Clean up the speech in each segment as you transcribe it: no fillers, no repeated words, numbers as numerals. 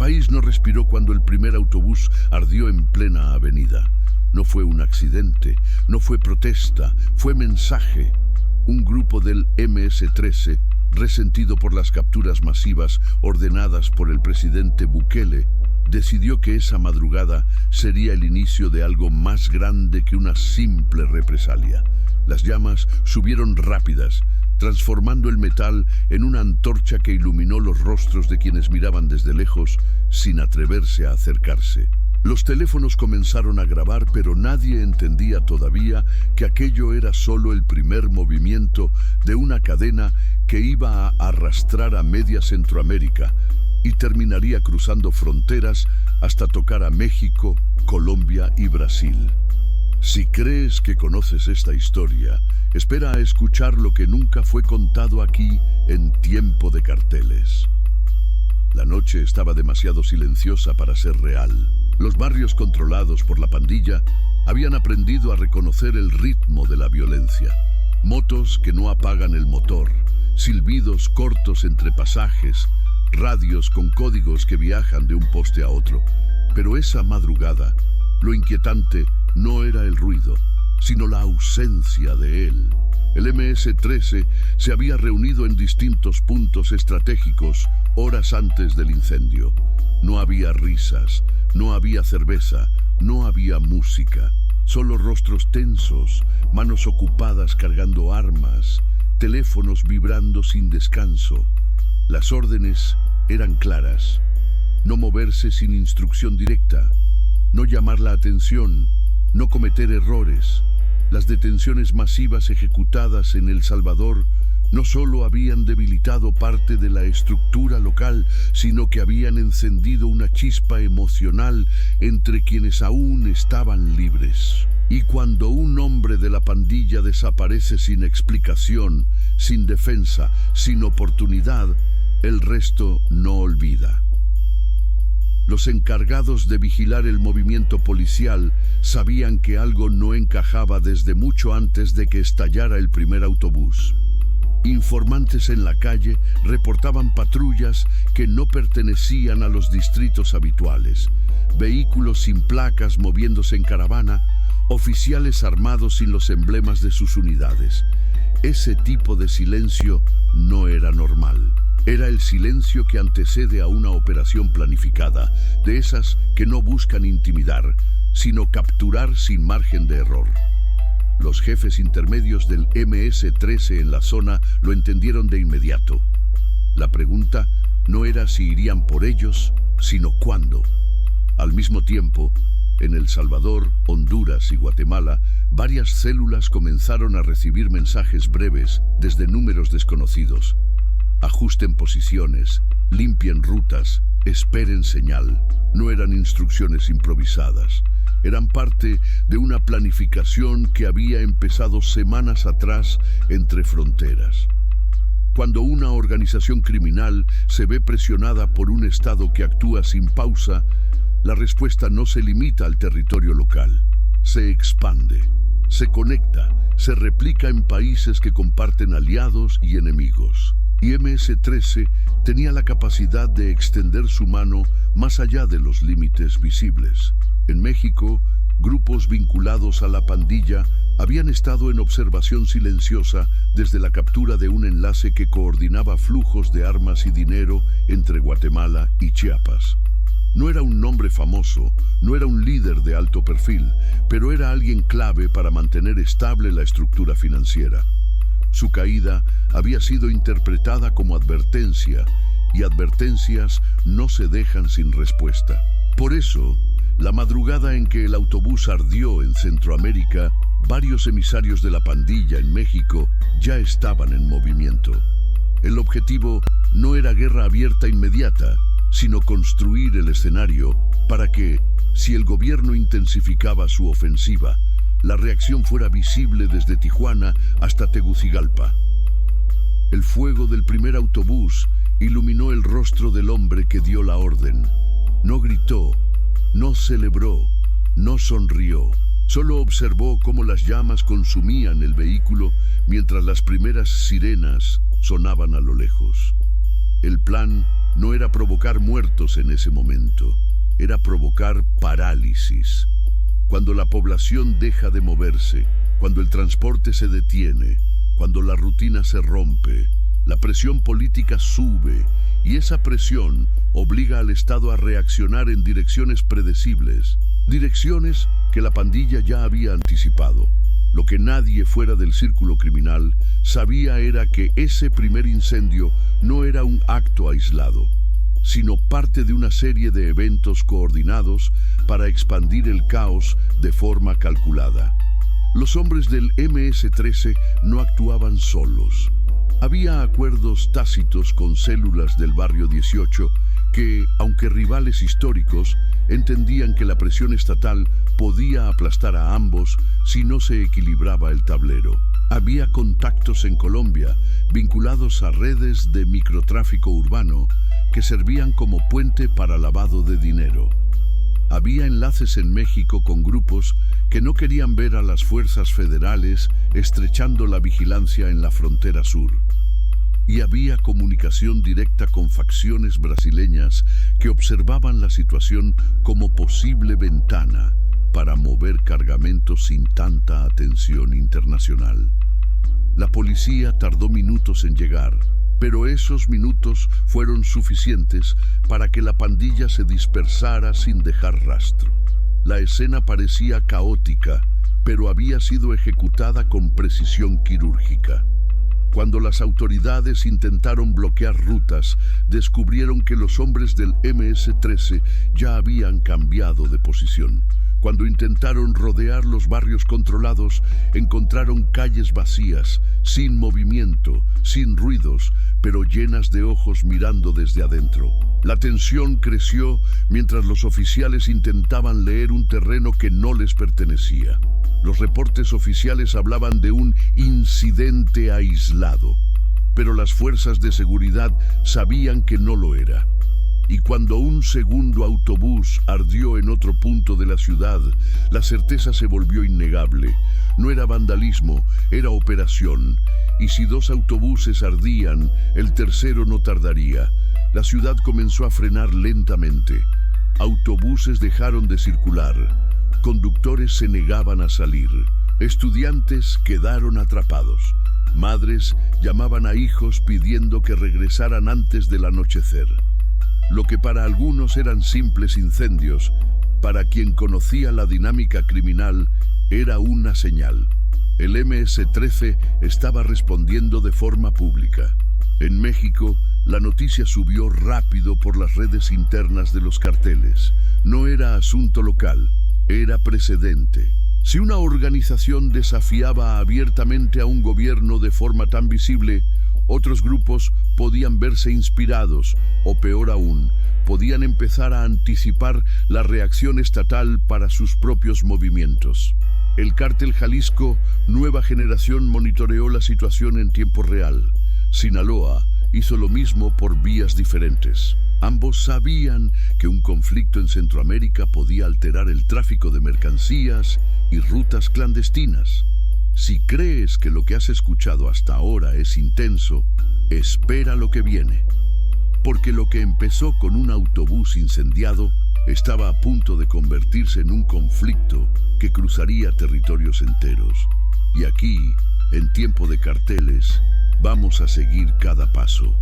país no respiró cuando el primer autobús ardió en plena avenida. No fue un accidente, no fue protesta, fue mensaje. Un grupo del MS-13, resentido por las capturas masivas ordenadas por el presidente Bukele, decidió que esa madrugada sería el inicio de algo más grande que una simple represalia. Las llamas subieron rápidas, transformando el metal en una antorcha que iluminó los rostros de quienes miraban desde lejos sin atreverse a acercarse. Los teléfonos comenzaron a grabar, pero nadie entendía todavía que aquello era solo el primer movimiento de una cadena que iba a arrastrar a media Centroamérica y terminaría cruzando fronteras hasta tocar a México, Colombia y Brasil. Si crees que conoces esta historia, espera a escuchar lo que nunca fue contado aquí en Tiempo de Carteles. La noche estaba demasiado silenciosa para ser real. Los barrios controlados por la pandilla habían aprendido a reconocer el ritmo de la violencia. Motos que no apagan el motor, silbidos cortos entre pasajes, radios con códigos que viajan de un poste a otro. Pero esa madrugada, lo inquietante no era el ruido, sino la ausencia de él. El MS-13 se había reunido en distintos puntos estratégicos horas antes del incendio. No había risas, no había cerveza, no había música, solo rostros tensos, manos ocupadas cargando armas, teléfonos vibrando sin descanso. Las órdenes eran claras: no moverse sin instrucción directa, no llamar la atención, no cometer errores. Las detenciones masivas ejecutadas en El Salvador no solo habían debilitado parte de la estructura local, sino que habían encendido una chispa emocional entre quienes aún estaban libres. Y cuando un hombre de la pandilla desaparece sin explicación, sin defensa, sin oportunidad, el resto no olvida. Los encargados de vigilar el movimiento policial sabían que algo no encajaba desde mucho antes de que estallara el primer autobús. Informantes en la calle reportaban patrullas que no pertenecían a los distritos habituales, vehículos sin placas moviéndose en caravana, oficiales armados sin los emblemas de sus unidades. Ese tipo de silencio no era normal. Era el silencio que antecede a una operación planificada, de esas que no buscan intimidar, sino capturar sin margen de error. Los jefes intermedios del MS-13 en la zona lo entendieron de inmediato. La pregunta no era si irían por ellos, sino cuándo. Al mismo tiempo, en El Salvador, Honduras y Guatemala, varias células comenzaron a recibir mensajes breves desde números desconocidos. Ajusten posiciones, limpien rutas, esperen señal. No eran instrucciones improvisadas. Eran parte de una planificación que había empezado semanas atrás entre fronteras. Cuando una organización criminal se ve presionada por un Estado que actúa sin pausa, la respuesta no se limita al territorio local. Se expande, se conecta, se replica en países que comparten aliados y enemigos. Y MS-13 tenía la capacidad de extender su mano más allá de los límites visibles. En México, grupos vinculados a la pandilla habían estado en observación silenciosa desde la captura de un enlace que coordinaba flujos de armas y dinero entre Guatemala y Chiapas. No era un nombre famoso, no era un líder de alto perfil, pero era alguien clave para mantener estable la estructura financiera. Su caída había sido interpretada como advertencia, y advertencias no se dejan sin respuesta. Por eso, la madrugada en que el autobús ardió en Centroamérica, varios emisarios de la pandilla en México ya estaban en movimiento. El objetivo no era guerra abierta inmediata, sino construir el escenario para que, si el gobierno intensificaba su ofensiva, la reacción fuera visible desde Tijuana hasta Tegucigalpa. El fuego del primer autobús iluminó el rostro del hombre que dio la orden. No gritó, no celebró, no sonrió. Solo observó cómo las llamas consumían el vehículo mientras las primeras sirenas sonaban a lo lejos. El plan no era provocar muertos en ese momento, era provocar parálisis. Cuando la población deja de moverse, cuando el transporte se detiene, cuando la rutina se rompe, la presión política sube y esa presión obliga al Estado a reaccionar en direcciones predecibles, direcciones que la pandilla ya había anticipado. Lo que nadie fuera del círculo criminal sabía era que ese primer incendio no era un acto aislado, sino parte de una serie de eventos coordinados para expandir el caos de forma calculada. Los hombres del MS-13 no actuaban solos. Había acuerdos tácitos con células del barrio 18 que, aunque rivales históricos, entendían que la presión estatal podía aplastar a ambos si no se equilibraba el tablero. Había contactos en Colombia vinculados a redes de microtráfico urbano que servían como puente para lavado de dinero. Había enlaces en México con grupos que no querían ver a las fuerzas federales estrechando la vigilancia en la frontera sur. Y había comunicación directa con facciones brasileñas que observaban la situación como posible ventana para mover cargamentos sin tanta atención internacional. La policía tardó minutos en llegar, pero esos minutos fueron suficientes para que la pandilla se dispersara sin dejar rastro. La escena parecía caótica, pero había sido ejecutada con precisión quirúrgica. Cuando las autoridades intentaron bloquear rutas, descubrieron que los hombres del MS-13 ya habían cambiado de posición. Cuando intentaron rodear los barrios controlados, encontraron calles vacías, sin movimiento, sin ruidos, pero llenas de ojos mirando desde adentro. La tensión creció mientras los oficiales intentaban leer un terreno que no les pertenecía. Los reportes oficiales hablaban de un incidente aislado, pero las fuerzas de seguridad sabían que no lo era. Y cuando un segundo autobús ardió en otro punto de la ciudad, la certeza se volvió innegable. No era vandalismo, era operación. Y si 2 autobuses ardían, el tercero no tardaría. La ciudad comenzó a frenar lentamente. Autobuses dejaron de circular. Conductores se negaban a salir. Estudiantes quedaron atrapados. Madres llamaban a hijos pidiendo que regresaran antes del anochecer. Lo que para algunos eran simples incendios, para quien conocía la dinámica criminal, era una señal. El MS-13 estaba respondiendo de forma pública. En México, la noticia subió rápido por las redes internas de los carteles. No era asunto local, era precedente. Si una organización desafiaba abiertamente a un gobierno de forma tan visible, otros grupos podían verse inspirados, o peor aún, podían empezar a anticipar la reacción estatal para sus propios movimientos. El cártel Jalisco Nueva Generación monitoreó la situación en tiempo real. Sinaloa hizo lo mismo por vías diferentes. Ambos sabían que un conflicto en Centroamérica podía alterar el tráfico de mercancías y rutas clandestinas. Si crees que lo que has escuchado hasta ahora es intenso, espera lo que viene. Porque lo que empezó con un autobús incendiado estaba a punto de convertirse en un conflicto que cruzaría territorios enteros. Y aquí, en tiempo de carteles, vamos a seguir cada paso.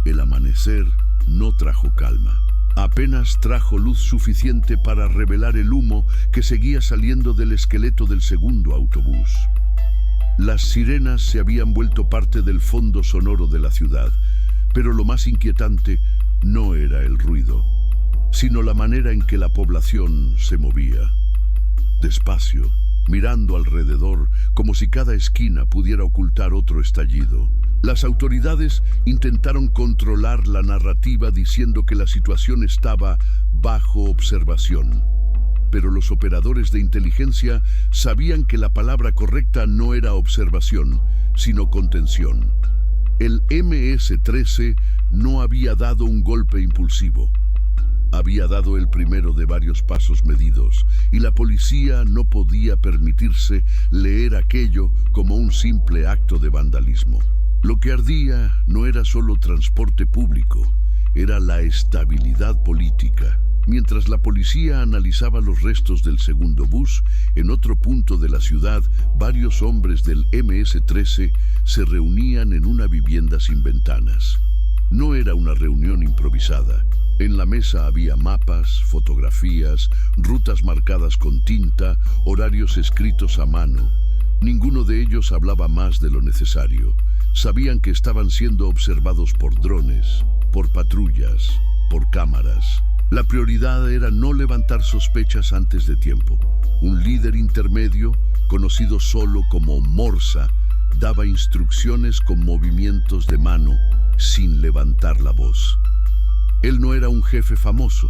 El amanecer no trajo calma. Apenas trajo luz suficiente para revelar el humo que seguía saliendo del esqueleto del segundo autobús. Las sirenas se habían vuelto parte del fondo sonoro de la ciudad, pero lo más inquietante no era el ruido, sino la manera en que la población se movía. Despacio, mirando alrededor, como si cada esquina pudiera ocultar otro estallido. Las autoridades intentaron controlar la narrativa diciendo que la situación estaba bajo observación. Pero los operadores de inteligencia sabían que la palabra correcta no era observación, sino contención. El MS-13 no había dado un golpe impulsivo. Había dado el primero de varios pasos medidos, y la policía no podía permitirse leer aquello como un simple acto de vandalismo. Lo que ardía no era solo transporte público, era la estabilidad política. Mientras la policía analizaba los restos del segundo bus, en otro punto de la ciudad, varios hombres del MS-13 se reunían en una vivienda sin ventanas. No era una reunión improvisada. En la mesa había mapas, fotografías, rutas marcadas con tinta, horarios escritos a mano. Ninguno de ellos hablaba más de lo necesario. Sabían que estaban siendo observados por drones, por patrullas, por cámaras. La prioridad era no levantar sospechas antes de tiempo. Un líder intermedio, conocido solo como Morsa, daba instrucciones con movimientos de mano, sin levantar la voz. Él no era un jefe famoso,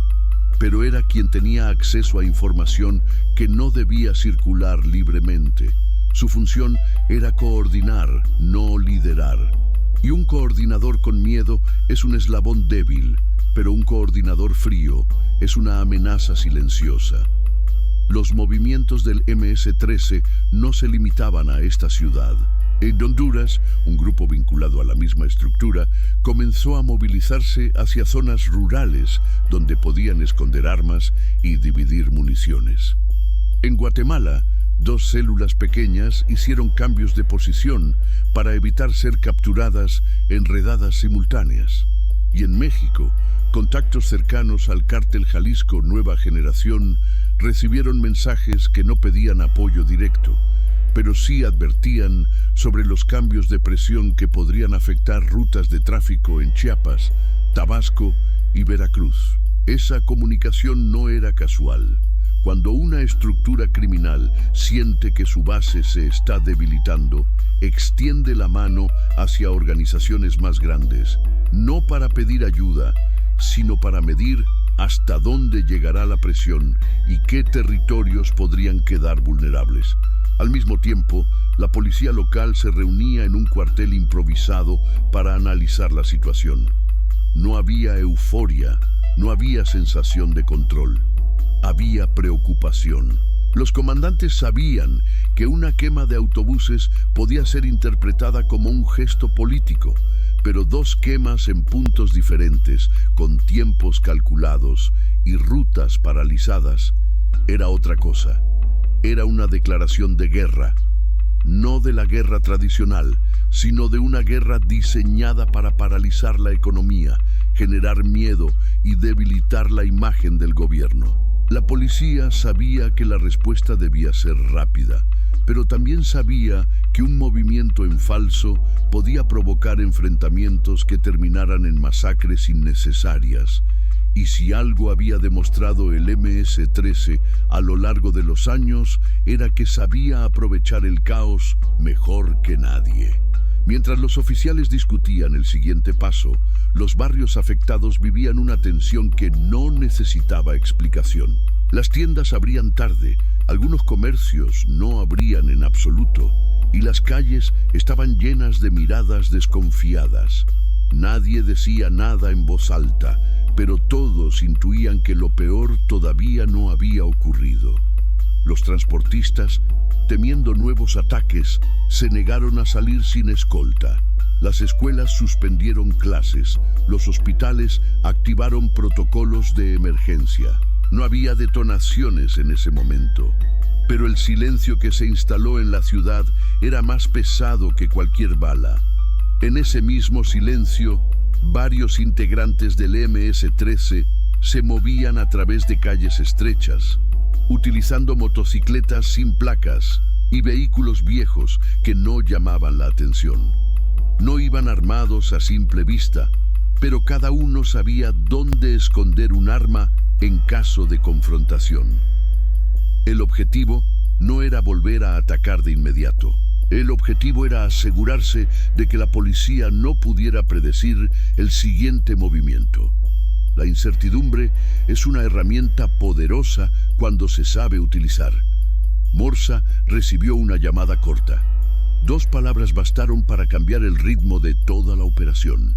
pero era quien tenía acceso a información que no debía circular libremente. Su función era coordinar, no liderar. Y un coordinador con miedo es un eslabón débil, pero un coordinador frío es una amenaza silenciosa. Los movimientos del MS-13 no se limitaban a esta ciudad. En Honduras, un grupo vinculado a la misma estructura comenzó a movilizarse hacia zonas rurales donde podían esconder armas y dividir municiones. En Guatemala, 2 células pequeñas hicieron cambios de posición para evitar ser capturadas en redadas simultáneas. Y en México, contactos cercanos al cártel Jalisco Nueva Generación recibieron mensajes que no pedían apoyo directo, pero sí advertían sobre los cambios de presión que podrían afectar rutas de tráfico en Chiapas, Tabasco y Veracruz. Esa comunicación no era casual. Cuando una estructura criminal siente que su base se está debilitando, extiende la mano hacia organizaciones más grandes, no para pedir ayuda, sino para medir hasta dónde llegará la presión y qué territorios podrían quedar vulnerables. Al mismo tiempo, la policía local se reunía en un cuartel improvisado para analizar la situación. No había euforia, no había sensación de control. Había preocupación. Los comandantes sabían que una quema de autobuses podía ser interpretada como un gesto político, pero 2 quemas en puntos diferentes, con tiempos calculados y rutas paralizadas, era otra cosa. Era una declaración de guerra, no de la guerra tradicional, sino de una guerra diseñada para paralizar la economía, generar miedo y debilitar la imagen del gobierno. La policía sabía que la respuesta debía ser rápida, pero también sabía que un movimiento en falso podía provocar enfrentamientos que terminaran en masacres innecesarias. Y si algo había demostrado el MS-13 a lo largo de los años, era que sabía aprovechar el caos mejor que nadie. Mientras los oficiales discutían el siguiente paso, los barrios afectados vivían una tensión que no necesitaba explicación. Las tiendas abrían tarde, algunos comercios no abrían en absoluto, y las calles estaban llenas de miradas desconfiadas. Nadie decía nada en voz alta, pero todos intuían que lo peor todavía no había ocurrido. Los transportistas, temiendo nuevos ataques, se negaron a salir sin escolta. Las escuelas suspendieron clases, los hospitales activaron protocolos de emergencia. No había detonaciones en ese momento, pero el silencio que se instaló en la ciudad era más pesado que cualquier bala. En ese mismo silencio, varios integrantes del MS-13 se movían a través de calles estrechas, utilizando motocicletas sin placas y vehículos viejos que no llamaban la atención. No iban armados a simple vista, pero cada uno sabía dónde esconder un arma en caso de confrontación. El objetivo no era volver a atacar de inmediato. El objetivo era asegurarse de que la policía no pudiera predecir el siguiente movimiento. La incertidumbre es una herramienta poderosa cuando se sabe utilizar. Morsa recibió una llamada corta. 2 palabras bastaron para cambiar el ritmo de toda la operación.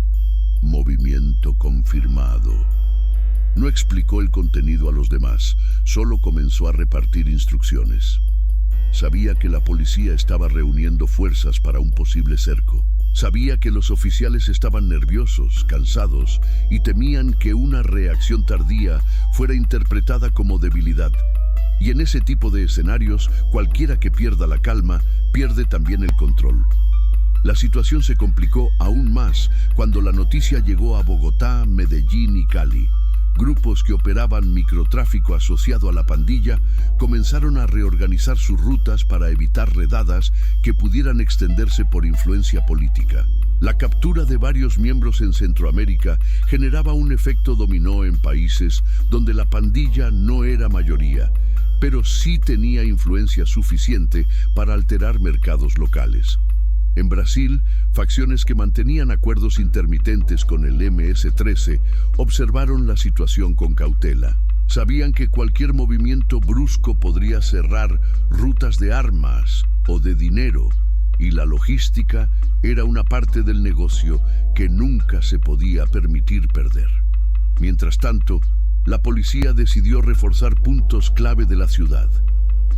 Movimiento confirmado. No explicó el contenido a los demás, solo comenzó a repartir instrucciones. Sabía que la policía estaba reuniendo fuerzas para un posible cerco. Sabía que los oficiales estaban nerviosos, cansados y temían que una reacción tardía fuera interpretada como debilidad. Y en ese tipo de escenarios, cualquiera que pierda la calma, pierde también el control. La situación se complicó aún más cuando la noticia llegó a Bogotá, Medellín y Cali. Grupos que operaban microtráfico asociado a la pandilla comenzaron a reorganizar sus rutas para evitar redadas que pudieran extenderse por influencia política. La captura de varios miembros en Centroamérica generaba un efecto dominó en países donde la pandilla no era mayoría, pero sí tenía influencia suficiente para alterar mercados locales. En Brasil, facciones que mantenían acuerdos intermitentes con el MS-13 observaron la situación con cautela. Sabían que cualquier movimiento brusco podría cerrar rutas de armas o de dinero, y la logística era una parte del negocio que nunca se podía permitir perder. Mientras tanto, la policía decidió reforzar puntos clave de la ciudad.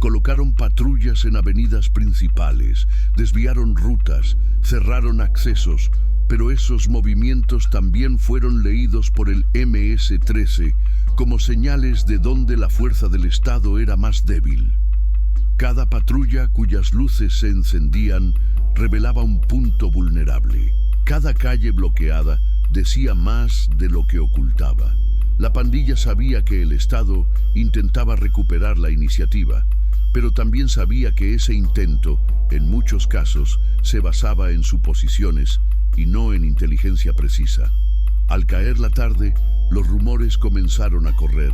Colocaron patrullas en avenidas principales, desviaron rutas, cerraron accesos, pero esos movimientos también fueron leídos por el MS-13 como señales de donde la fuerza del Estado era más débil. Cada patrulla cuyas luces se encendían revelaba un punto vulnerable. Cada calle bloqueada decía más de lo que ocultaba. La pandilla sabía que el Estado intentaba recuperar la iniciativa, pero también sabía que ese intento, en muchos casos, se basaba en suposiciones y no en inteligencia precisa. Al caer la tarde, los rumores comenzaron a correr.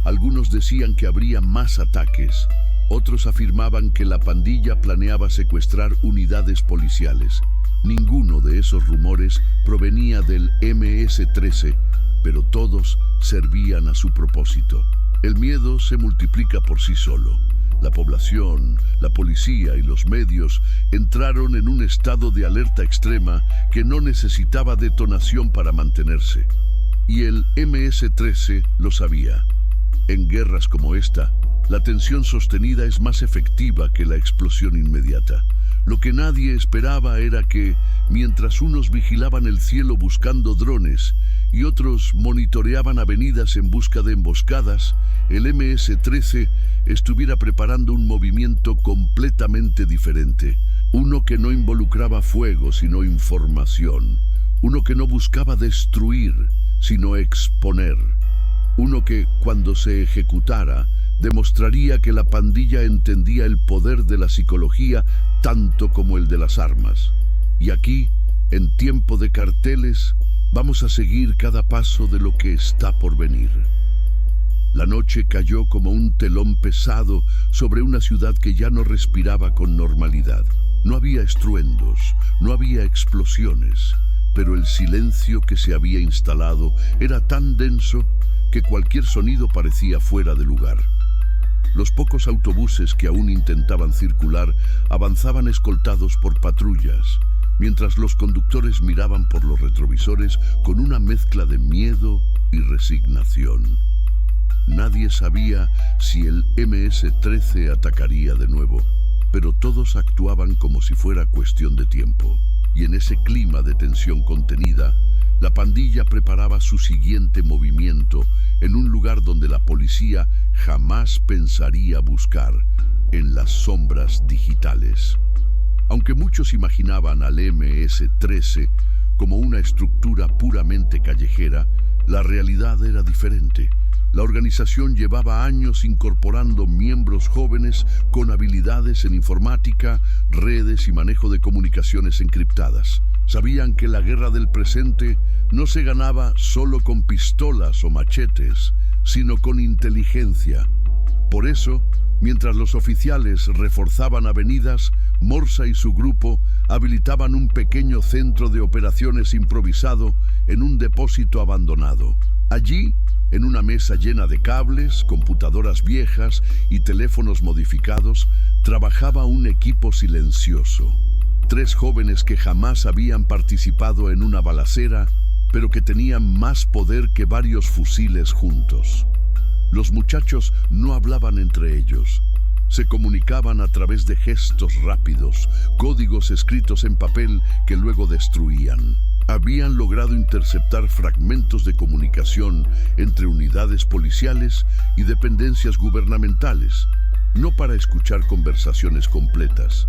Algunos decían que habría más ataques. Otros afirmaban que la pandilla planeaba secuestrar unidades policiales. Ninguno de esos rumores provenía del MS-13, pero todos servían a su propósito. El miedo se multiplica por sí solo. La población, la policía y los medios entraron en un estado de alerta extrema que no necesitaba detonación para mantenerse. Y el MS-13 lo sabía. En guerras como esta, la tensión sostenida es más efectiva que la explosión inmediata. Lo que nadie esperaba era que, mientras unos vigilaban el cielo buscando drones y otros monitoreaban avenidas en busca de emboscadas, el MS-13 estuviera preparando un movimiento completamente diferente. Uno que no involucraba fuego, sino información. Uno que no buscaba destruir, sino exponer. Uno que, cuando se ejecutara, demostraría que la pandilla entendía el poder de la psicología tanto como el de las armas. Y aquí, en tiempo de carteles, vamos a seguir cada paso de lo que está por venir. La noche cayó como un telón pesado sobre una ciudad que ya no respiraba con normalidad. No había estruendos, no había explosiones, pero el silencio que se había instalado era tan denso que cualquier sonido parecía fuera de lugar. Los pocos autobuses que aún intentaban circular avanzaban escoltados por patrullas, mientras los conductores miraban por los retrovisores con una mezcla de miedo y resignación. Nadie sabía si el MS-13 atacaría de nuevo, pero todos actuaban como si fuera cuestión de tiempo. Y en ese clima de tensión contenida, la pandilla preparaba su siguiente movimiento en un lugar donde la policía jamás pensaría buscar, en las sombras digitales. Aunque muchos imaginaban al MS-13 como una estructura puramente callejera, la realidad era diferente. La organización llevaba años incorporando miembros jóvenes con habilidades en informática, redes y manejo de comunicaciones encriptadas. Sabían que la guerra del presente no se ganaba solo con pistolas o machetes, sino con inteligencia. Por eso, mientras los oficiales reforzaban avenidas, Morsa y su grupo habilitaban un pequeño centro de operaciones improvisado en un depósito abandonado. Allí, en una mesa llena de cables, computadoras viejas y teléfonos modificados, trabajaba un equipo silencioso. 3 jóvenes que jamás habían participado en una balacera, pero que tenían más poder que varios fusiles juntos. Los muchachos no hablaban entre ellos. Se comunicaban a través de gestos rápidos, códigos escritos en papel que luego destruían. Habían logrado interceptar fragmentos de comunicación entre unidades policiales y dependencias gubernamentales, no para escuchar conversaciones completas,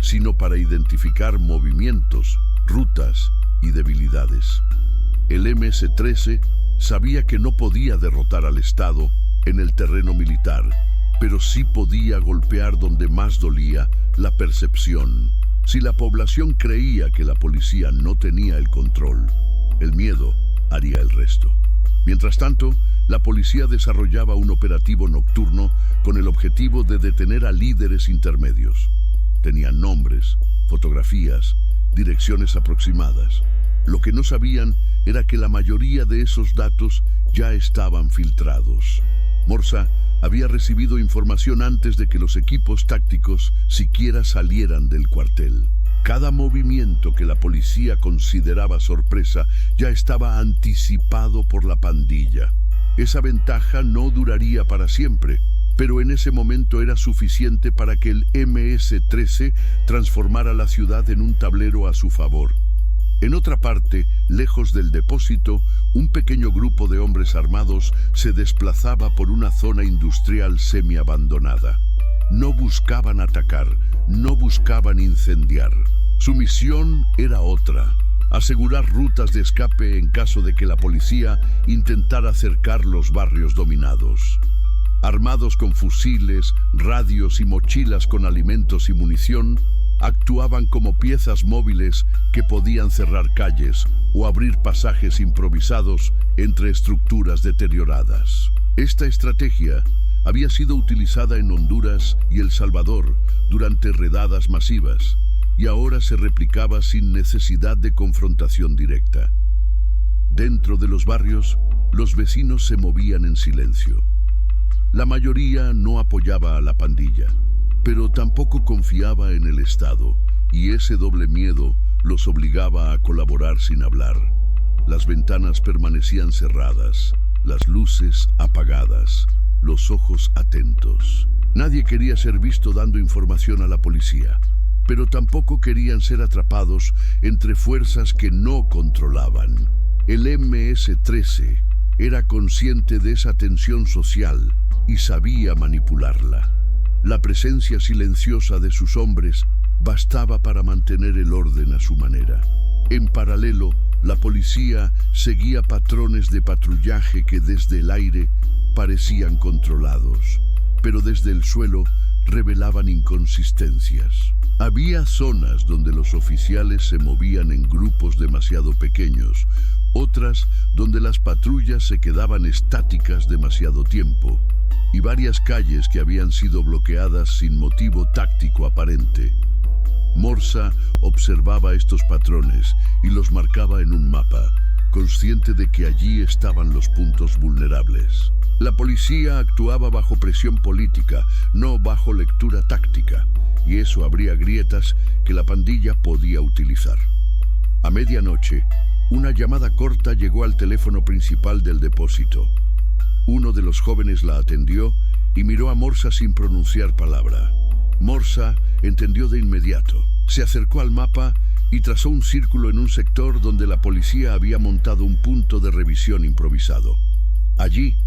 sino para identificar movimientos, rutas y debilidades. El MS-13 sabía que no podía derrotar al Estado en el terreno militar, pero sí podía golpear donde más dolía: la percepción. Si la población creía que la policía no tenía el control, el miedo haría el resto. Mientras tanto, la policía desarrollaba un operativo nocturno con el objetivo de detener a líderes intermedios. Tenían nombres, fotografías, direcciones aproximadas. Lo que no sabían era que la mayoría de esos datos ya estaban filtrados. Morsa había recibido información antes de que los equipos tácticos siquiera salieran del cuartel. Cada movimiento que la policía consideraba sorpresa ya estaba anticipado por la pandilla. Esa ventaja no duraría para siempre, pero en ese momento era suficiente para que el MS-13 transformara la ciudad en un tablero a su favor. En otra parte, lejos del depósito, un pequeño grupo de hombres armados se desplazaba por una zona industrial semiabandonada. No buscaban atacar, no buscaban incendiar. Su misión era otra: asegurar rutas de escape en caso de que la policía intentara cercar los barrios dominados. Armados con fusiles, radios y mochilas con alimentos y munición, actuaban como piezas móviles que podían cerrar calles o abrir pasajes improvisados entre estructuras deterioradas. Esta estrategia había sido utilizada en Honduras y El Salvador durante redadas masivas, y ahora se replicaba sin necesidad de confrontación directa. Dentro de los barrios, los vecinos se movían en silencio. La mayoría no apoyaba a la pandilla, pero tampoco confiaba en el Estado, y ese doble miedo los obligaba a colaborar sin hablar. Las ventanas permanecían cerradas, las luces apagadas, los ojos atentos. Nadie quería ser visto dando información a la policía, pero tampoco querían ser atrapados entre fuerzas que no controlaban. El MS-13 era consciente de esa tensión social y sabía manipularla. La presencia silenciosa de sus hombres bastaba para mantener el orden a su manera. En paralelo, la policía seguía patrones de patrullaje que desde el aire parecían controlados, pero desde el suelo revelaban inconsistencias. Había zonas donde los oficiales se movían en grupos demasiado pequeños, otras donde las patrullas se quedaban estáticas demasiado tiempo, y varias calles que habían sido bloqueadas sin motivo táctico aparente. Morsa observaba estos patrones y los marcaba en un mapa, consciente de que allí estaban los puntos vulnerables. La policía actuaba bajo presión política, no bajo lectura táctica, y eso abría grietas que la pandilla podía utilizar. A medianoche, una llamada corta llegó al teléfono principal del depósito. Uno de los jóvenes la atendió y miró a Morsa sin pronunciar palabra. Morsa entendió de inmediato. Se acercó al mapa y trazó un círculo en un sector donde la policía había montado un punto de revisión improvisado. Allí,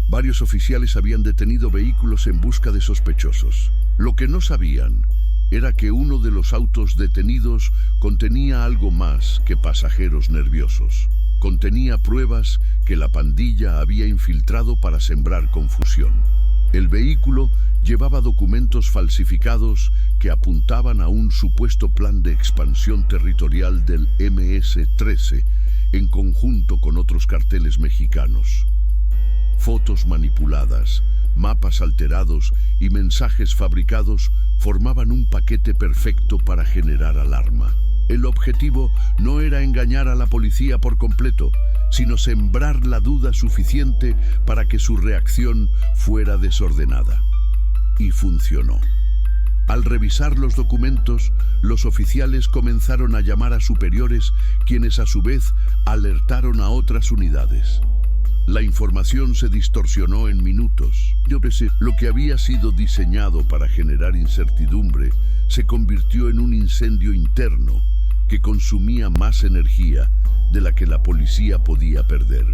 varios oficiales habían detenido vehículos en busca de sospechosos. Lo que no sabían era que uno de los autos detenidos contenía algo más que pasajeros nerviosos. Contenía pruebas que la pandilla había infiltrado para sembrar confusión. El vehículo llevaba documentos falsificados que apuntaban a un supuesto plan de expansión territorial del MS-13 en conjunto con otros carteles mexicanos. Fotos manipuladas, mapas alterados y mensajes fabricados formaban un paquete perfecto para generar alarma. El objetivo no era engañar a la policía por completo, sino sembrar la duda suficiente para que su reacción fuera desordenada. Y funcionó. Al revisar los documentos, los oficiales comenzaron a llamar a superiores, quienes a su vez alertaron a otras unidades. La información se distorsionó en minutos. Lo que había sido diseñado para generar incertidumbre se convirtió en un incendio interno que consumía más energía de la que la policía podía perder.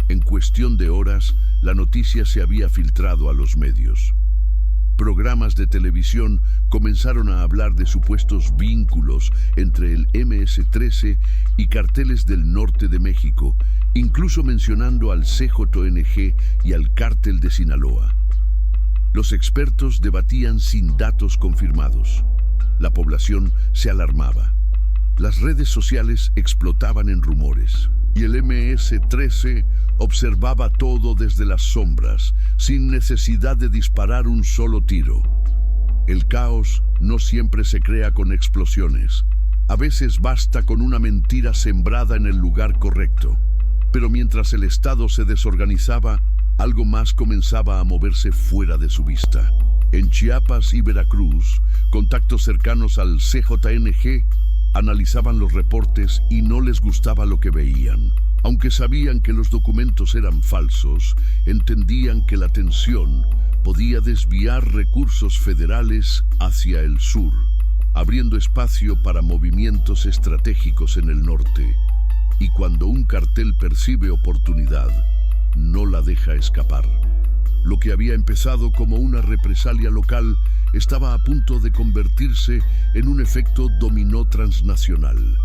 En cuestión de horas, la noticia se había filtrado a los medios. Programas de televisión comenzaron a hablar de supuestos vínculos entre el MS-13 y carteles del norte de México, incluso mencionando al CJNG y al cártel de Sinaloa. Los expertos debatían sin datos confirmados. La población se alarmaba. Las redes sociales explotaban en rumores, y el MS-13 observaba todo desde las sombras, sin necesidad de disparar un solo tiro. El caos no siempre se crea con explosiones. A veces basta con una mentira sembrada en el lugar correcto. Pero mientras el Estado se desorganizaba, algo más comenzaba a moverse fuera de su vista. En Chiapas y Veracruz, contactos cercanos al CJNG analizaban los reportes y no les gustaba lo que veían. Aunque sabían que los documentos eran falsos, entendían que la tensión podía desviar recursos federales hacia el sur, abriendo espacio para movimientos estratégicos en el norte. Y cuando un cartel percibe oportunidad, no la deja escapar. Lo que había empezado como una represalia local estaba a punto de convertirse en un efecto dominó transnacional.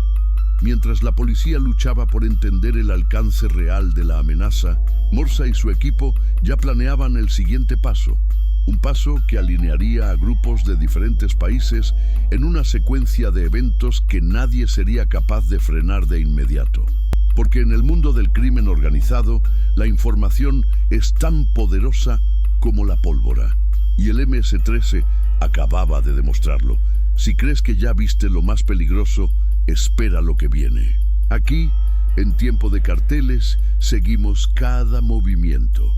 Mientras la policía luchaba por entender el alcance real de la amenaza, Morsa y su equipo ya planeaban el siguiente paso. Un paso que alinearía a grupos de diferentes países en una secuencia de eventos que nadie sería capaz de frenar de inmediato. Porque en el mundo del crimen organizado, la información es tan poderosa como la pólvora. Y el MS-13 acababa de demostrarlo. Si crees que ya viste lo más peligroso, espera lo que viene. Aquí, en Tiempo de Carteles, seguimos cada movimiento.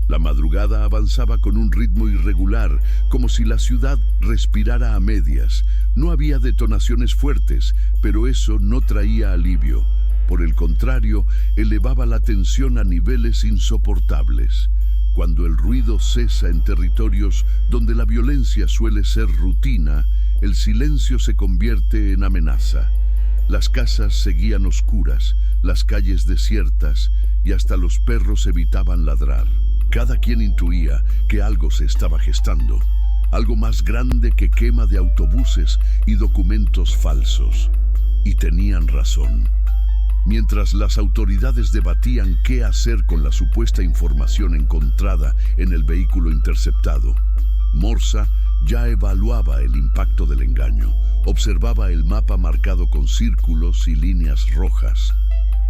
La madrugada avanzaba con un ritmo irregular, como si la ciudad respirara a medias. No había detonaciones fuertes, pero eso no traía alivio. Por el contrario, elevaba la tensión a niveles insoportables. Cuando el ruido cesa en territorios donde la violencia suele ser rutina, el silencio se convierte en amenaza. Las casas seguían oscuras, las calles desiertas y hasta los perros evitaban ladrar. Cada quien intuía que algo se estaba gestando, algo más grande que quema de autobuses y documentos falsos. Y tenían razón. Mientras las autoridades debatían qué hacer con la supuesta información encontrada en el vehículo interceptado, Morsa ya evaluaba el impacto del engaño, observaba el mapa marcado con círculos y líneas rojas,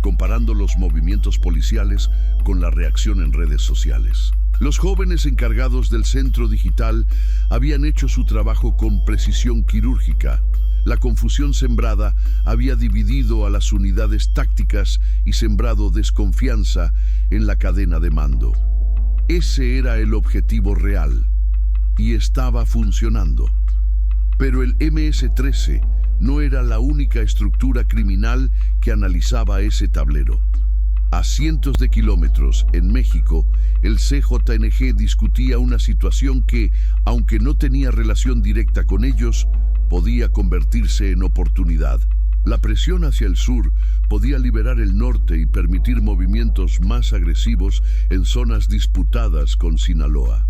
comparando los movimientos policiales con la reacción en redes sociales. Los jóvenes encargados del centro digital habían hecho su trabajo con precisión quirúrgica. La confusión sembrada había dividido a las unidades tácticas y sembrado desconfianza en la cadena de mando. Ese era el objetivo real, y estaba funcionando. Pero el MS-13 no era la única estructura criminal que analizaba ese tablero. A cientos de kilómetros, en México, el CJNG discutía una situación que, aunque no tenía relación directa con ellos, podía convertirse en oportunidad. La presión hacia el sur podía liberar el norte y permitir movimientos más agresivos en zonas disputadas con Sinaloa.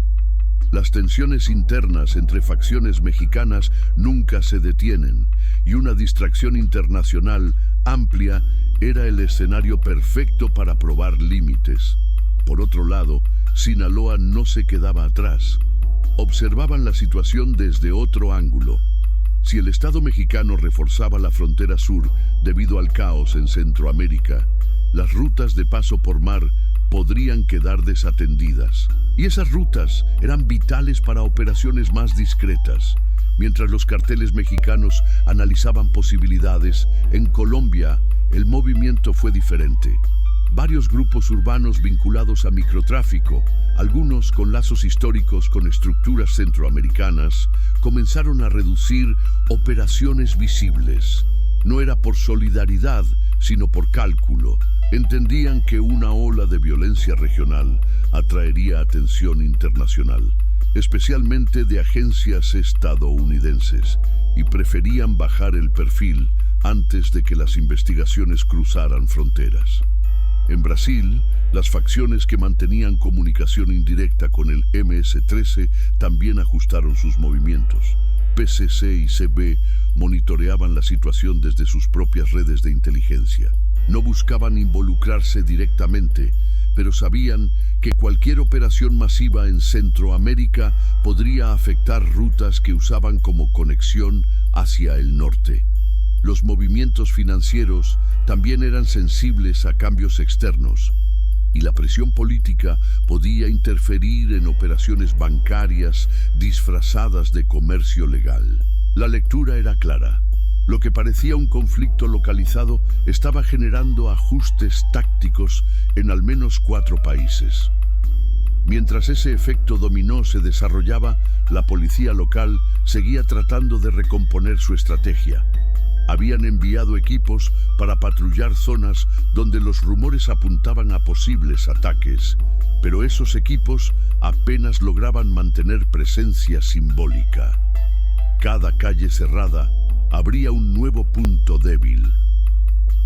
Las tensiones internas entre facciones mexicanas nunca se detienen, y una distracción internacional amplia era el escenario perfecto para probar límites. Por otro lado, Sinaloa no se quedaba atrás. Observaban la situación desde otro ángulo. Si el Estado mexicano reforzaba la frontera sur debido al caos en Centroamérica, las rutas de paso por mar podrían quedar desatendidas. Y esas rutas eran vitales para operaciones más discretas. Mientras los carteles mexicanos analizaban posibilidades, en Colombia el movimiento fue diferente. Varios grupos urbanos vinculados a microtráfico, algunos con lazos históricos con estructuras centroamericanas, comenzaron a reducir operaciones visibles. No era por solidaridad, sino por cálculo. Entendían que una ola de violencia regional atraería atención internacional, especialmente de agencias estadounidenses, y preferían bajar el perfil antes de que las investigaciones cruzaran fronteras. En Brasil, las facciones que mantenían comunicación indirecta con el MS-13 también ajustaron sus movimientos. PCC y CB monitoreaban la situación desde sus propias redes de inteligencia. No buscaban involucrarse directamente, pero sabían que cualquier operación masiva en Centroamérica podría afectar rutas que usaban como conexión hacia el norte. Los movimientos financieros también eran sensibles a cambios externos, y la presión política podía interferir en operaciones bancarias disfrazadas de comercio legal. La lectura era clara. Lo que parecía un conflicto localizado estaba generando ajustes tácticos en al menos 4 países. Mientras ese efecto dominó se desarrollaba, la policía local seguía tratando de recomponer su estrategia. Habían enviado equipos para patrullar zonas donde los rumores apuntaban a posibles ataques, pero esos equipos apenas lograban mantener presencia simbólica. Cada calle cerrada abría un nuevo punto débil.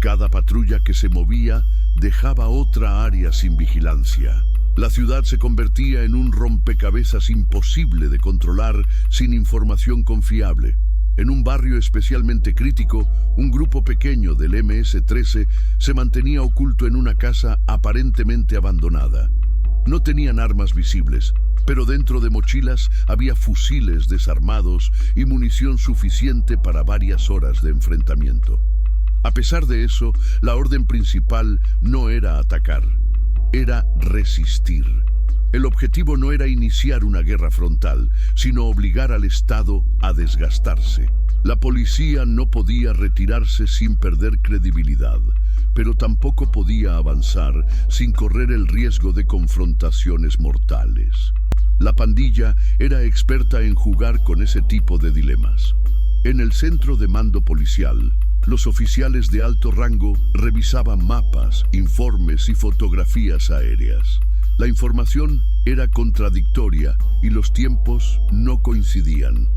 Cada patrulla que se movía dejaba otra área sin vigilancia. La ciudad se convertía en un rompecabezas imposible de controlar sin información confiable. En un barrio especialmente crítico, un grupo pequeño del MS-13 se mantenía oculto en una casa aparentemente abandonada. No tenían armas visibles, pero dentro de mochilas había fusiles desarmados y munición suficiente para varias horas de enfrentamiento. A pesar de eso, la orden principal no era atacar, era resistir. El objetivo no era iniciar una guerra frontal, sino obligar al Estado a desgastarse. La policía no podía retirarse sin perder credibilidad, pero tampoco podía avanzar sin correr el riesgo de confrontaciones mortales. La pandilla era experta en jugar con ese tipo de dilemas. En el centro de mando policial, los oficiales de alto rango revisaban mapas, informes y fotografías aéreas. La información era contradictoria y los tiempos no coincidían.